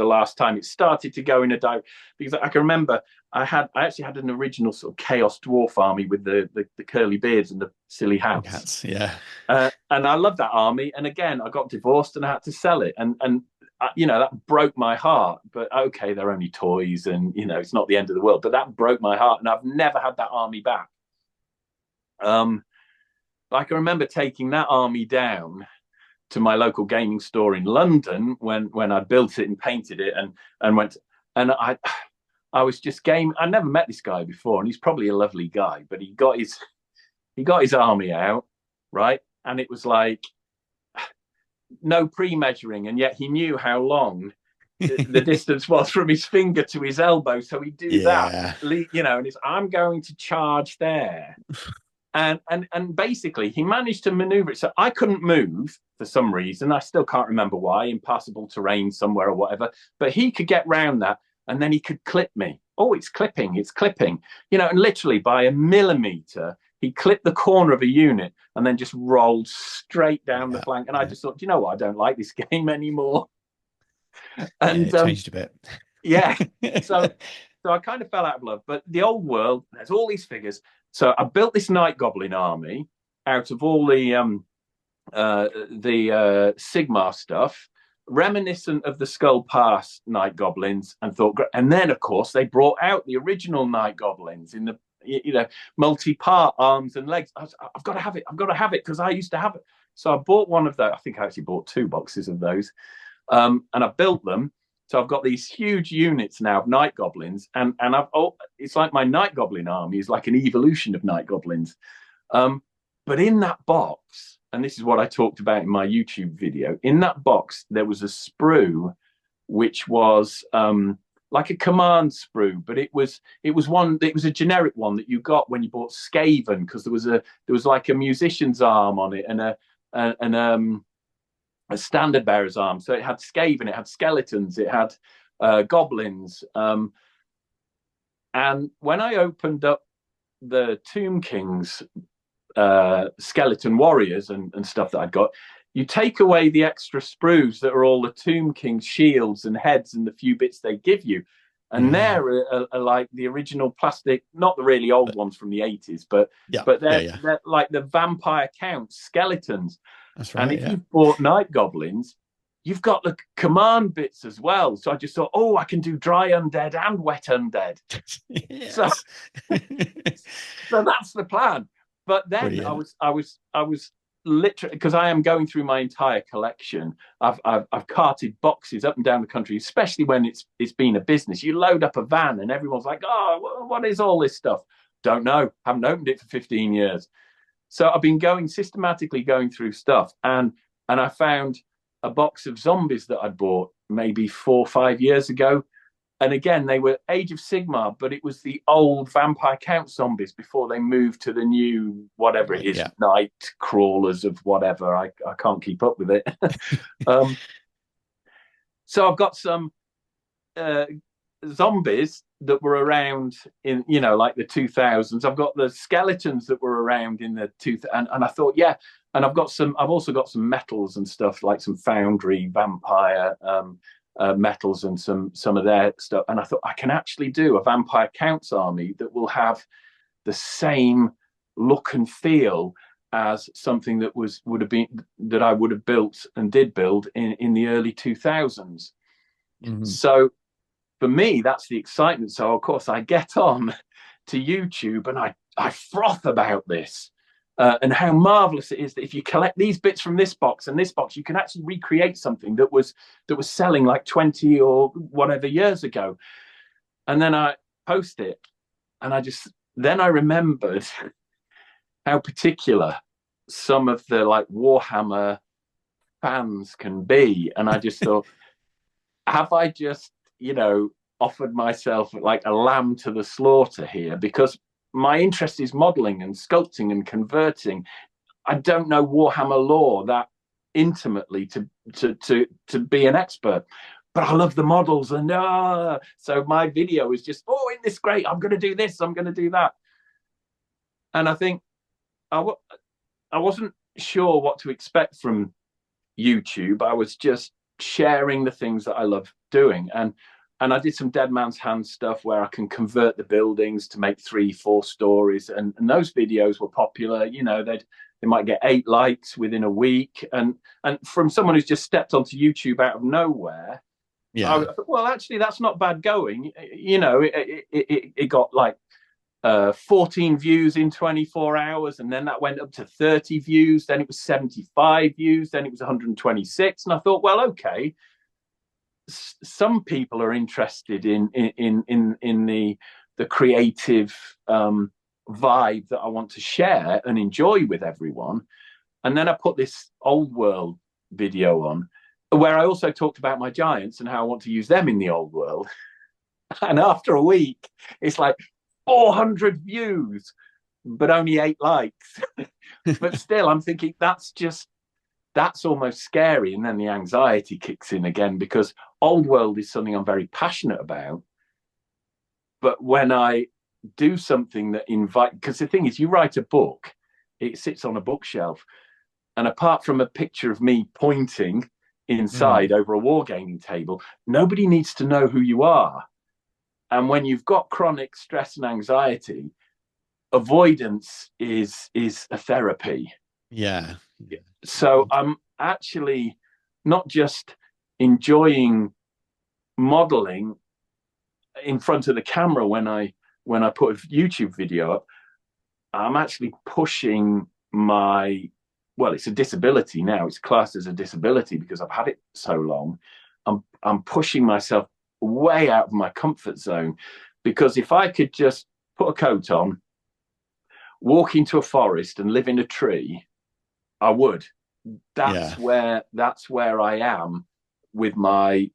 last time it started to go in a dive, because I can remember I actually had an original sort of Chaos Dwarf army with the curly beards and the silly hats. And I loved that army. And again, I got divorced and I had to sell it. And that broke my heart. But okay, they're only toys, and it's not the end of the world. But that broke my heart, and I've never had that army back. I can remember taking that army down to my local gaming store in London when I built it and painted it and went, and I was just game. I never met this guy before, and he's probably a lovely guy, but he got his army out, right? And it was like no pre-measuring, and yet he knew how long the distance was from his finger to his elbow. So he'd do that, you know, and I'm going to charge there. And basically he managed to maneuver it. So I couldn't move for some reason. I still can't remember why, impassable terrain somewhere or whatever, but he could get round that, and then he could clip me. Oh, it's clipping, you know, and literally by a millimeter, he clipped the corner of a unit and then just rolled straight down the flank. And I just thought, you know what? I don't like this game anymore. And it changed a bit. So I kind of fell out of love. But the old world, there's all these figures. So I built this Night Goblin army out of all the Sigmar stuff, reminiscent of the Skull Pass Night Goblins, and thought. And then, of course, they brought out the original Night Goblins in the, you know, multi-part arms and legs. I've got to have it. I've got to have it because I used to have it. So I bought one of those. I think I actually bought 2 boxes of those, and I built them. So I've got these huge units now of Night Goblins, and it's like my Night Goblin army is like an evolution of Night Goblins. But in that box, and this is what I talked about in my YouTube video, in that box there was a sprue, which was like a command sprue, but it was a generic one that you got when you bought Skaven, because there was like a musician's arm on it and a standard bearer's arm. So it had Skaven, it had skeletons, it had goblins. And when I opened up the Tomb King's skeleton warriors and stuff that I'd got, you take away the extra sprues that are all the Tomb King's shields and heads and the few bits they give you. And they're like the original plastic, not the really old ones from the 80s, but they're like the Vampire Count skeletons. That's right. And if you've bought Night Goblins, you've got the command bits as well. So I just thought, oh, I can do dry undead and wet undead. So that's the plan. But then brilliant. I was literally, because I am going through my entire collection. I've carted boxes up and down the country, especially when it's been a business. You load up a van and everyone's like, oh, what is all this stuff? Don't know. Haven't opened it for 15 years. So I've been systematically going through stuff, and I found a box of zombies that I'd bought maybe 4 or 5 years ago. And again, they were Age of Sigmar, but it was the old Vampire Count zombies before they moved to the new, whatever it is, night crawlers of whatever. I can't keep up with it. So I've got some zombies that were around in, you know, like the 2000s. I've got the skeletons that were around in the and I thought, and I've also got some metals and stuff, like some foundry vampire metals and some of their stuff. And I thought I can actually do a Vampire Counts army that will have the same look and feel as something that I would have built and did build in the early 2000s. Mm-hmm. So for me, that's the excitement. So of course I get on to YouTube and I froth about this. And how marvelous it is that if you collect these bits from this box and this box, you can actually recreate something that was selling like 20 or whatever years ago. And then I post it, and I remembered how particular some of the like Warhammer fans can be. And I just thought, have I just, you know, offered myself like a lamb to the slaughter here? Because my interest is modeling and sculpting and converting. I don't know Warhammer lore that intimately to be an expert, but I love the models. And so my video is just, oh, isn't this great? I'm going to do this. I'm going to do that. And I think I wasn't sure what to expect from YouTube. I was just sharing the things that I love doing. And I did some Dead Man's Hand stuff where I can convert the buildings to make 3-4 stories. And those videos were popular. You know, they might get 8 likes within a week. And from someone who's just stepped onto YouTube out of nowhere, I thought, well, actually, that's not bad going. You know, it got like 14 views in 24 hours. And then that went up to 30 views. Then it was 75 views. Then it was 126. And I thought, well, okay. Some people are interested in the creative vibe that I want to share and enjoy with everyone. And then I put this old world video on, where I also talked about my giants and how I want to use them in the old world. And after a week, it's like 400 views, but only 8 likes. But still, I'm thinking that's almost scary. And then the anxiety kicks in again, because old world is something I'm very passionate about. But when I do something that because the thing is, you write a book, it sits on a bookshelf. And apart from a picture of me pointing inside over a wargaming table, nobody needs to know who you are. And when you've got chronic stress and anxiety, avoidance is a therapy. Yeah. So I'm actually not just enjoying modeling in front of the camera when I put a YouTube video up. I'm actually pushing it's a disability now. It's classed as a disability because I've had it so long. I'm pushing myself way out of my comfort zone, because if I could just put a coat on, walk into a forest and live in a tree, I would. That's where I am with my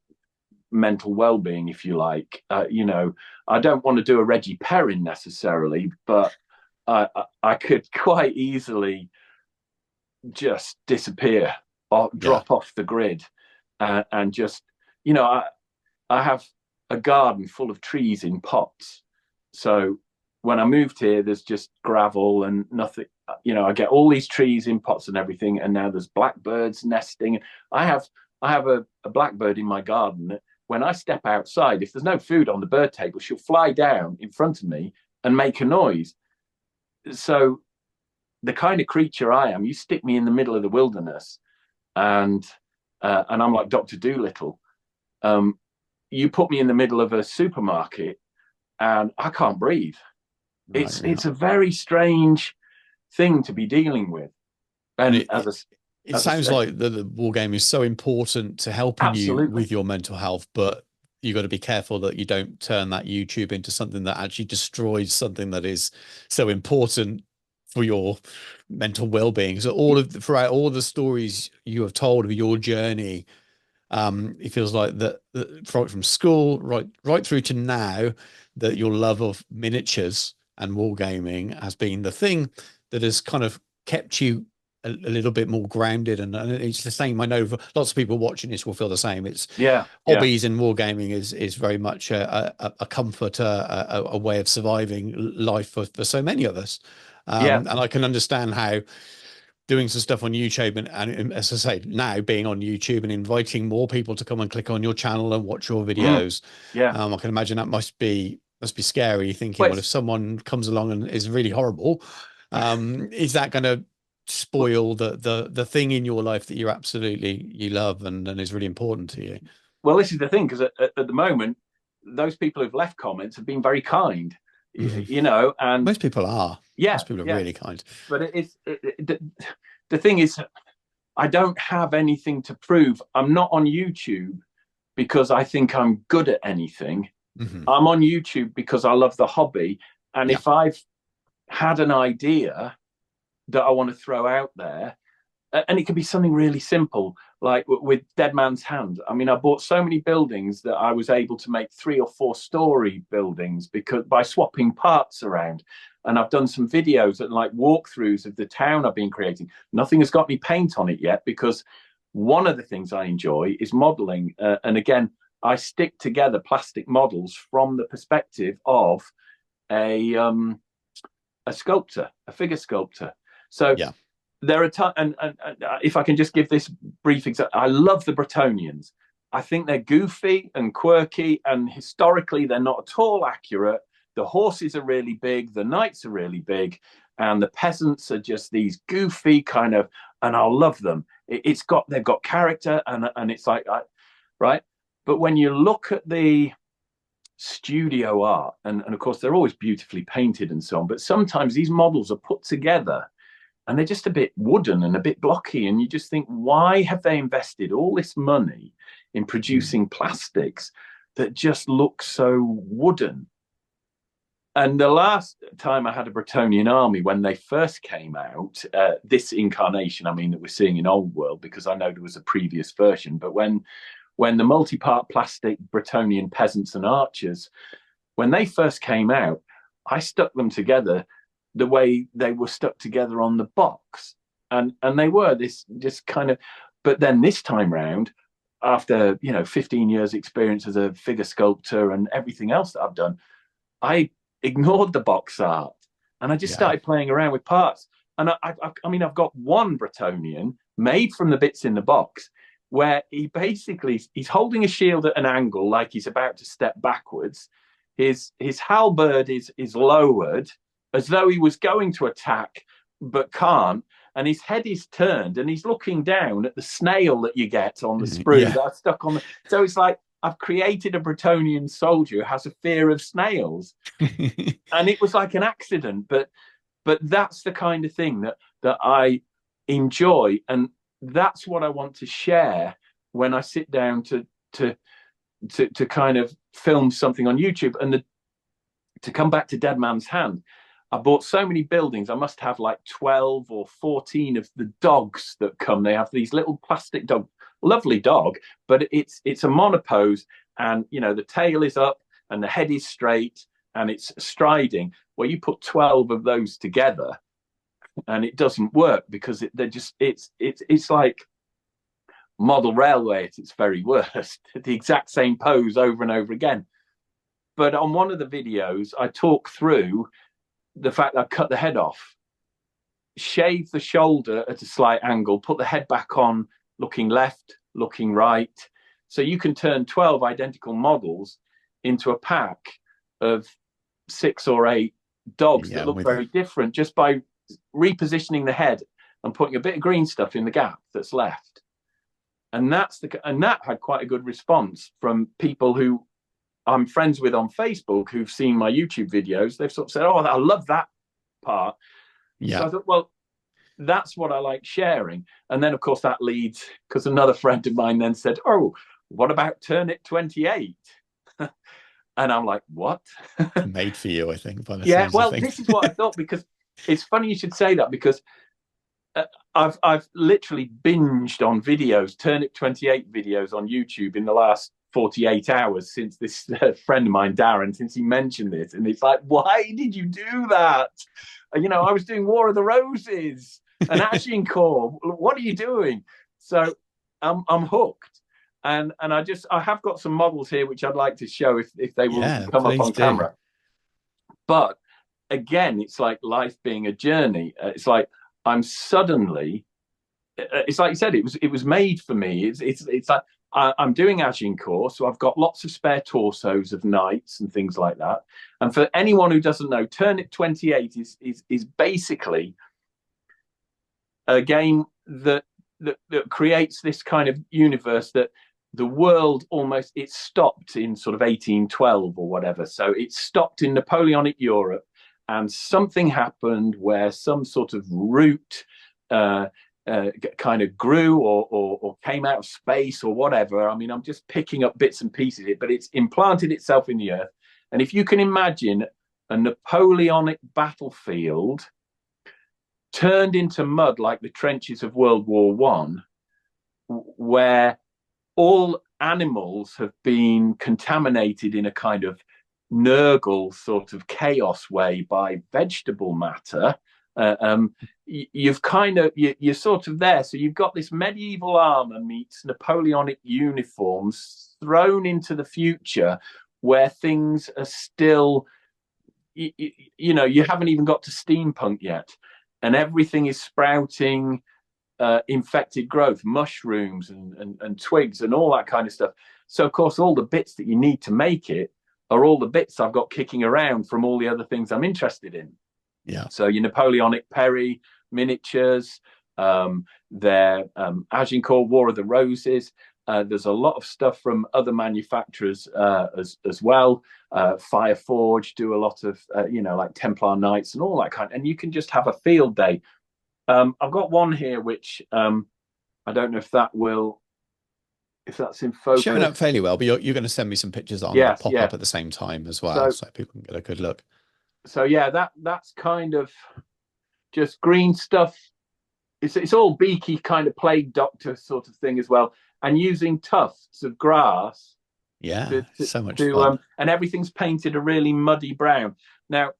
mental well-being, if you like. I don't want to do a Reggie Perrin necessarily, but I could quite easily just disappear or drop off the grid, and just, I have a garden full of trees in pots. So when I moved here, there's just gravel and nothing. I get all these trees in pots and everything, and now there's blackbirds nesting. I have a blackbird in my garden. When I step outside, if there's no food on the bird table, she'll fly down in front of me and make a noise. So the kind of creature I am, you stick me in the middle of the wilderness, and I'm like Dr. Dolittle. You put me in the middle of a supermarket, and I can't breathe. Right, it's a very strange thing to be dealing with. And it sounds like the war game is so important to helping you with your mental health, but you got to be careful that you don't turn that YouTube into something that actually destroys something that is so important for your mental well-being. So throughout all the stories you have told of your journey, it feels like that from school right through to now, that your love of miniatures and wargaming has been the thing that has kind of kept you a little bit more grounded. And it's the same. I know lots of people watching this will feel the same. It's hobbies and wargaming is very much a comfort, a way of surviving life for so many of us. And I can understand how doing some stuff on YouTube and as I say, now being on YouTube and inviting more people to come and click on your channel and watch your videos. I can imagine that must be scary, thinking, well, if someone comes along and is really horrible, is that going to spoil the thing in your life that you love and is really important to you? Well, this is the thing, because at the moment, those people who've left comments have been very kind, and most people are. Most people are really kind. But the thing is, I don't have anything to prove. I'm not on YouTube because I think I'm good at anything. I'm on YouTube because I love the hobby. And if I've had an idea that I want to throw out there, and it could be something really simple, like with Dead Man's Hand. I mean, I bought so many buildings that I was able to make 3 or 4 story buildings by swapping parts around. And I've done some videos and like walkthroughs of the town I've been creating. Nothing has got me paint on it yet, because one of the things I enjoy is modeling. And again, I stick together plastic models from the perspective of a sculptor, a figure sculptor. So there are and if I can just give this brief example, I love the Bretonians. I think they're goofy and quirky, and historically they're not at all accurate. The horses are really big, the knights are really big, and the peasants are just these goofy kind of, and I'll love them. They've got character, and it's like, right? But when you look at the studio art, and of course they're always beautifully painted and so on, but sometimes these models are put together and they're just a bit wooden and a bit blocky, and you just think, why have they invested all this money in producing plastics that just look so wooden? And the last time I had a Bretonian army, when they first came out, this incarnation, I mean, that we're seeing in Old World, because I know there was a previous version, but when the multi-part plastic Bretonian peasants and archers, when they first came out, I stuck them together the way they were stuck together on the box. And they were this just kind of, but then this time round, after, 15 years experience as a figure sculptor and everything else that I've done, I ignored the box art and I just started playing around with parts. And I mean, I've got one Bretonian made from the bits in the box where he's holding a shield at an angle, like he's about to step backwards. His halberd is lowered as though he was going to attack, but can't. And his head is turned and he's looking down at the snail that you get on the sprue that are stuck on the. So it's like, I've created a Bretonian soldier who has a fear of snails. And it was like an accident, but that's the kind of thing that I enjoy. And that's what I want to share when I sit down to kind of film something on YouTube. And to come back to Dead Man's Hand, I bought so many buildings. I must have like 12 or 14 of the dogs that come. They have these little plastic dogs. Lovely dog, but it's a monopose, and the tail is up and the head is straight and it's striding. Well, you put 12 of those together and it doesn't work, because it's like model railway at its very worst, the exact same pose over and over again. But on one of the videos, I talk through the fact that I cut the head off, shave the shoulder at a slight angle, put the head back on, looking left, looking right. So you can turn 12 identical models into a pack of 6 or 8 dogs that look very different, just by repositioning the head and putting a bit of green stuff in the gap that's left. And that had quite a good response from people who I'm friends with on Facebook, who've seen my YouTube videos. They've sort of said, "Oh, I love that part." Yeah. So I thought, well, that's what I like sharing. And then, of course, that leads, because another friend of mine then said, "Oh, what about Turnip 28?" And I'm like, "What?" Made for you, I think. Yeah, well, this is what I thought, because it's funny you should say that, because I've literally binged on videos, Turnip 28 videos on YouTube in the last 48 hours since this friend of mine, Darren, since he mentioned this. And it's like, why did you do that? I was doing War of the Roses and Agincourt. What are you doing? So I'm hooked. And I have got some models here which I'd like to show if they will come up on camera. But again, it's like life being a journey. It's like I'm suddenly, it's like you said, it was made for me. It's like I'm doing Agincourt, so I've got lots of spare torsos of knights and things like that. And for anyone who doesn't know, Turnip 28 is basically a game that creates this kind of universe that the world it stopped in sort of 1812 or whatever. So it stopped in Napoleonic Europe, and something happened where some sort of root kind of grew or came out of space or whatever. I mean, I'm just picking up bits and pieces of it, but it's implanted itself in the earth. And if you can imagine a Napoleonic battlefield turned into mud like the trenches of World War I, where all animals have been contaminated in a kind of Nurgle sort of chaos way by vegetable matter, you're sort of there. So you've got this medieval armor meets Napoleonic uniforms thrown into the future, where things are still, you haven't even got to steampunk yet, and everything is sprouting infected growth, mushrooms and twigs and all that kind of stuff. So of course, all the bits that you need to make it are all the bits I've got kicking around from all the other things I'm interested in. Yeah. So your Napoleonic Perry miniatures, their Agincourt War of the Roses. There's a lot of stuff from other manufacturers as well. Fireforge do a lot of like Templar Knights and all that kind. And you can just have a field day. I've got one here which I don't know if that's in focus. Showing up fairly well, but you're going to send me some pictures on that pop up at the same time as well, so people can get a good look. so yeah, that's kind of just green stuff. It's all beaky, kind of plague doctor sort of thing as well, and using tufts of grass. Yeah, so much fun. And everything's painted a really muddy brown. Now,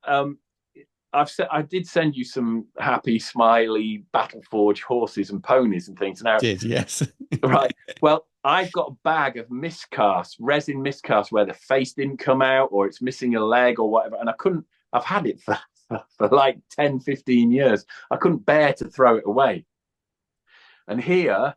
I did send you some happy, smiley Battleforge horses and ponies and things. Now, yes. Right. Well, I've got a bag of miscast, resin miscast, where the face didn't come out or it's missing a leg or whatever. And I've had it for like 10, 15 years. I couldn't bear to throw it away. And here,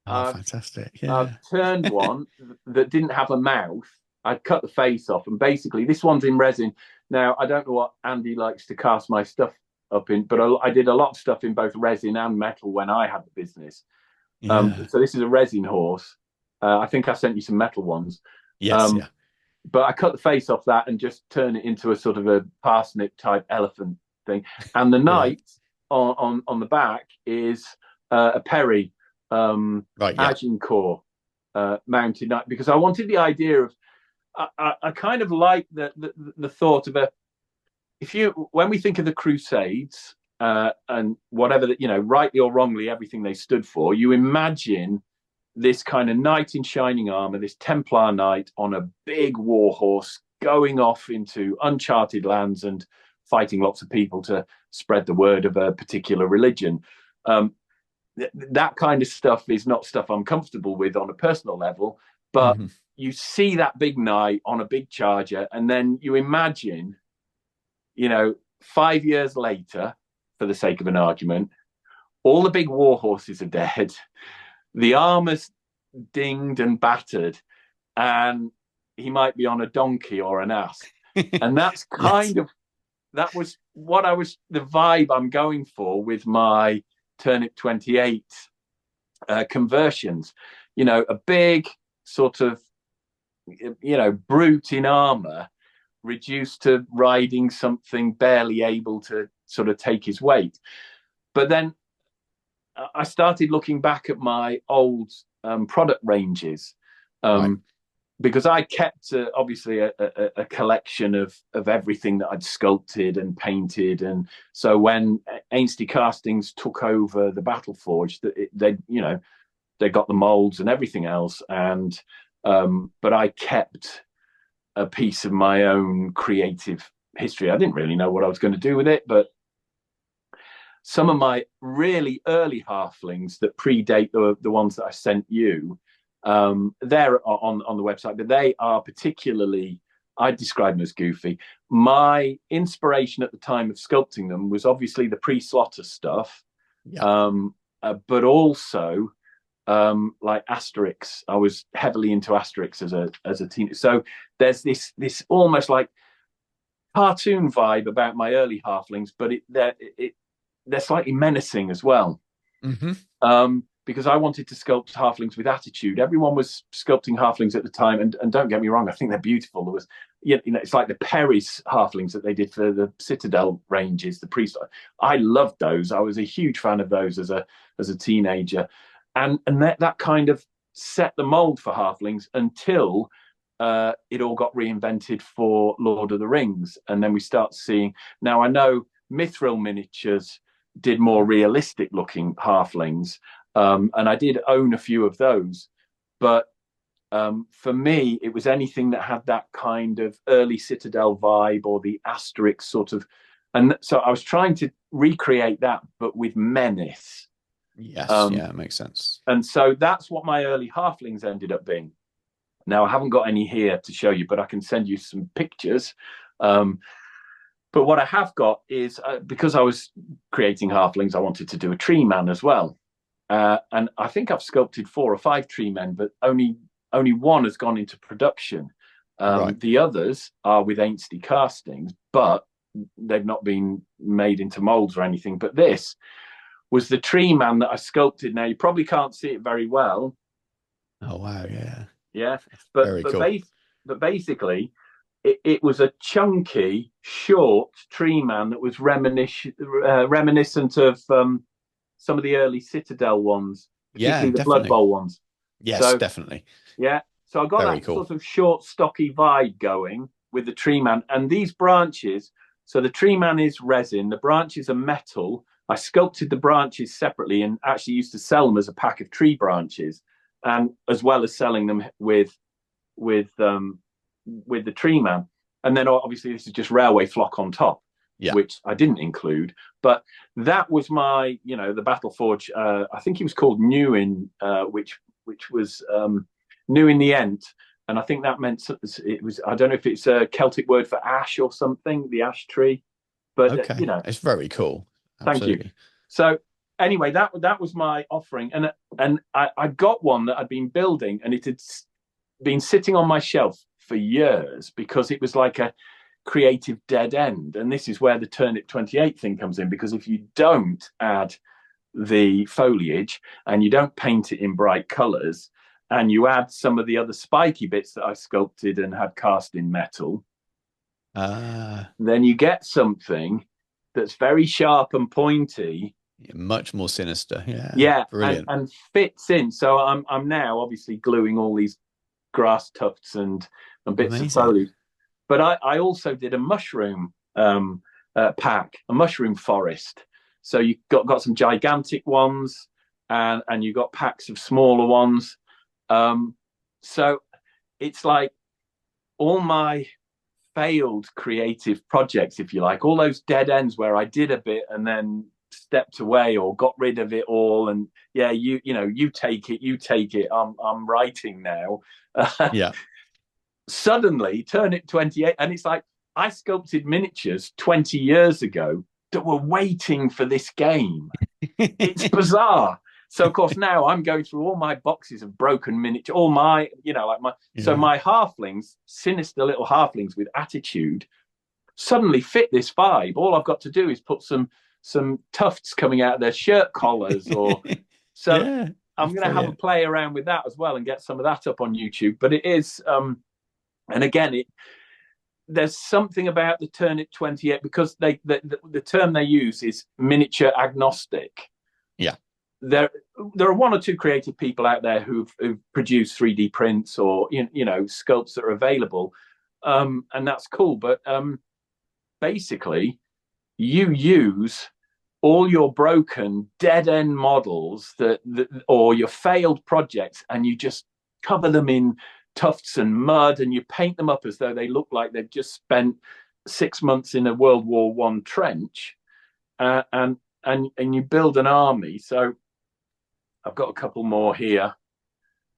fantastic. Yeah. I've turned one that didn't have a mouth. I'd cut the face off, and basically this one's in resin. Now, I don't know what Andy likes to cast my stuff up in, but I did a lot of stuff in both resin and metal when I had the business. Yeah. So this is a resin horse. I think I sent you some metal ones. Yes, yeah. But I cut the face off that and just turn it into a sort of a parsnip type elephant thing. And the knight on the back is a Perry Agincourt mounted knight, because I wanted the idea of, I kind of like the thought of when we think of the Crusades, and whatever that, rightly or wrongly, everything they stood for, you imagine this kind of knight in shining armor, this Templar knight on a big war horse going off into uncharted lands and fighting lots of people to spread the word of a particular religion. That kind of stuff is not stuff I'm comfortable with on a personal level, but you see that big knight on a big charger, and then you imagine, 5 years later, for the sake of an argument, all the big war horses are dead, the armor's dinged and battered, and he might be on a donkey or an ass. And that's that was the vibe I'm going for with my Turnip 28 conversions. A big sort of, brute in armor reduced to riding something barely able to sort of take his weight. But then I started looking back at my old product ranges, because I kept obviously a collection of everything that I'd sculpted and painted. And so when Ainsley Castings took over the Battleforge, they got the molds and everything else, and but I kept a piece of my own creative history. I didn't really know what I was going to do with it, but some of my really early halflings that predate the ones that I sent you, they're on the website, but they are particularly, I describe them as goofy. My inspiration at the time of sculpting them was obviously the pre-slaughter stuff, but also like Asterix. I was heavily into Asterix as a teenager. So there's this almost like cartoon vibe about my early halflings, but they're slightly menacing as well. Because I wanted to sculpt halflings with attitude. Everyone was sculpting halflings at the time, and don't get me wrong, I think they're beautiful. There was, it's like the Perry's halflings that they did for the Citadel ranges, the priest. I loved those. I was a huge fan of those as a teenager, and that kind of set the mold for halflings until it all got reinvented for Lord of the Rings, and then we start seeing. Now I know Mithril Miniatures did more realistic looking halflings. And I did own a few of those, but for me, it was anything that had that kind of early Citadel vibe or the Asterix sort of, and so I was trying to recreate that, but with menace. Yes, it makes sense. And so that's what my early halflings ended up being. Now I haven't got any here to show you, but I can send you some pictures. But what I have got is, because I was creating halflings, I wanted to do a tree man as well. And I think I've sculpted 4 or 5 tree men, but only one has gone into production. The others are with Ainsley Castings, but they've not been made into molds or anything. But this was the tree man that I sculpted. Now, you probably can't see it very well. Oh, wow, yeah. Yeah, but cool. But basically, it was a chunky, short tree man that was reminiscent of some of the early Citadel ones, particularly the Blood Bowl ones. Yes, definitely. Yeah, so I got that sort of short, stocky vibe going, with the tree man. And these branches, so the tree man is resin, the branches are metal. I sculpted the branches separately and actually used to sell them as a pack of tree branches, and as well as selling them with the tree man. And then obviously this is just railway flock on top, which I didn't include. But that was my, you know, the Battleforge. I think it was called New in, which was New in the End. And I think that meant it was, I don't know if it's a Celtic word for ash or something, the ash tree. But, okay. You know. It's very cool. Absolutely. Thank you. So anyway, that was my offering. And I got one that I'd been building, and it had been sitting on my shelf for years because it was like a creative dead end. And this is where the Turnip 28 thing comes in, because if you don't add the foliage and you don't paint it in bright colors, and you add some of the other spiky bits that I sculpted and had cast in metal, then you get something that's very sharp and pointy, much more sinister. Brilliant. And fits in. So I'm now obviously gluing all these grass tufts and bits of foliage. But I also did a mushroom pack, a mushroom forest. So you got some gigantic ones, and you got packs of smaller ones. So it's like all my failed creative projects, if you like, all those dead ends where I did a bit and then stepped away or got rid of it all, and you take it, I'm writing now. Suddenly Turnip 28, and it's like I sculpted miniatures 20 years ago that were waiting for this game. It's bizarre. So of course now I'm going through all my boxes of broken miniature, all my, so my halflings, sinister little halflings with attitude, suddenly fit this vibe. All I've got to do is put some tufts coming out of their shirt collars, or I'm going to have a play around with that as well and get some of that up on YouTube. But it is, and again, there's something about the Turnip 28 because the term they use is miniature agnostic. Yeah. There are one or two creative people out there who've produced 3D prints or sculpts that are available, and that's cool. But basically, you use all your broken dead end models or your failed projects, and you just cover them in tufts and mud, and you paint them up as though they look like they've just spent 6 months in a World War I trench, and you build an army. So I've got a couple more here,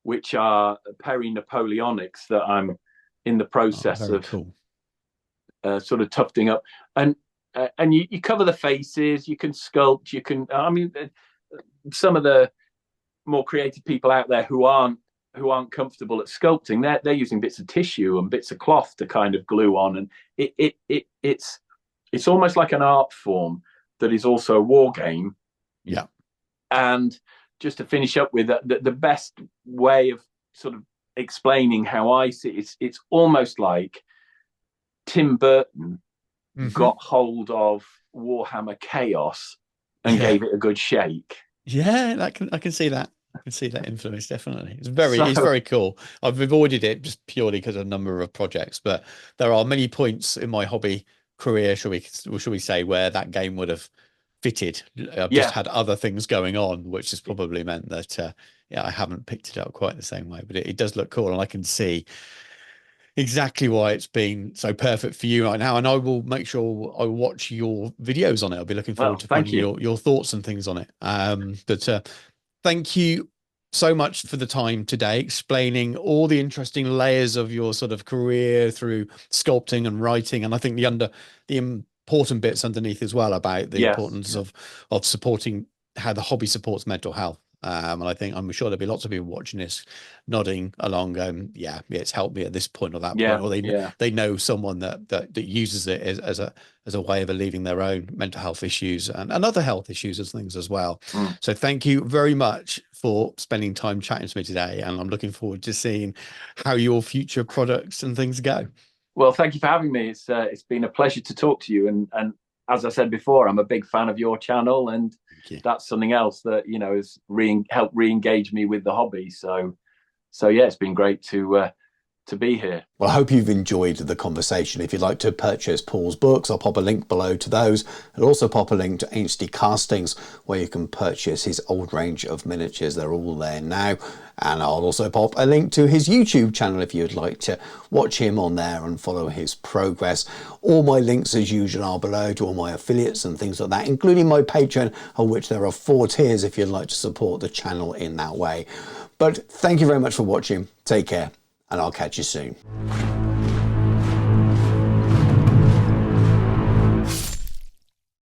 which are peri-Napoleonics that I'm in the process of sort of tufting up. And you cover the faces, you can sculpt, some of the more creative people out there who aren't comfortable at sculpting, they're using bits of tissue and bits of cloth to kind of glue on. And it's almost like an art form that is also a war game. Yeah. And just to finish up with the best way of sort of explaining how I see it, it's almost like Tim Burton got hold of Warhammer Chaos and gave it a good shake. Yeah, I can see that. I can see that influence, definitely. It's very cool. I've avoided it just purely because of a number of projects, but there are many points in my hobby career, shall we say, where that game would have fitted. I've just had other things going on, which has probably meant that I haven't picked it up quite the same way, but it does look cool, and I can see exactly why it's been so perfect for you right now. And I will make sure I watch your videos on it. I'll be looking forward to finding your thoughts and things on it. But thank you so much for the time today, explaining all the interesting layers of your sort of career through sculpting and writing. And I think the important bits underneath as well about the importance of supporting how the hobby supports mental health. And I think I'm sure there'll be lots of people watching this nodding along, it's helped me at this point or that point, or they know someone that uses it as a way of alleviating their own mental health issues and other health issues and things as well. So thank you very much for spending time chatting to me today, and I'm looking forward to seeing how your future products and things go. Well, thank you for having me. It's been a pleasure to talk to you, and as I said before, I'm a big fan of your channel, and that's something else that has helped re-engage me with the hobby. So yeah, it's been great to to be here. Well, I hope you've enjoyed the conversation. If you'd like to purchase Paul's books, I'll pop a link below to those. I'll also pop a link to HD Castings, where you can purchase his old range of miniatures. They're all there now. And I'll also pop a link to his YouTube channel if you'd like to watch him on there and follow his progress. All my links, as usual, are below to all my affiliates and things like that, including my Patreon, of which there are 4 tiers if you'd like to support the channel in that way. But thank you very much for watching. Take care, and I'll catch you soon.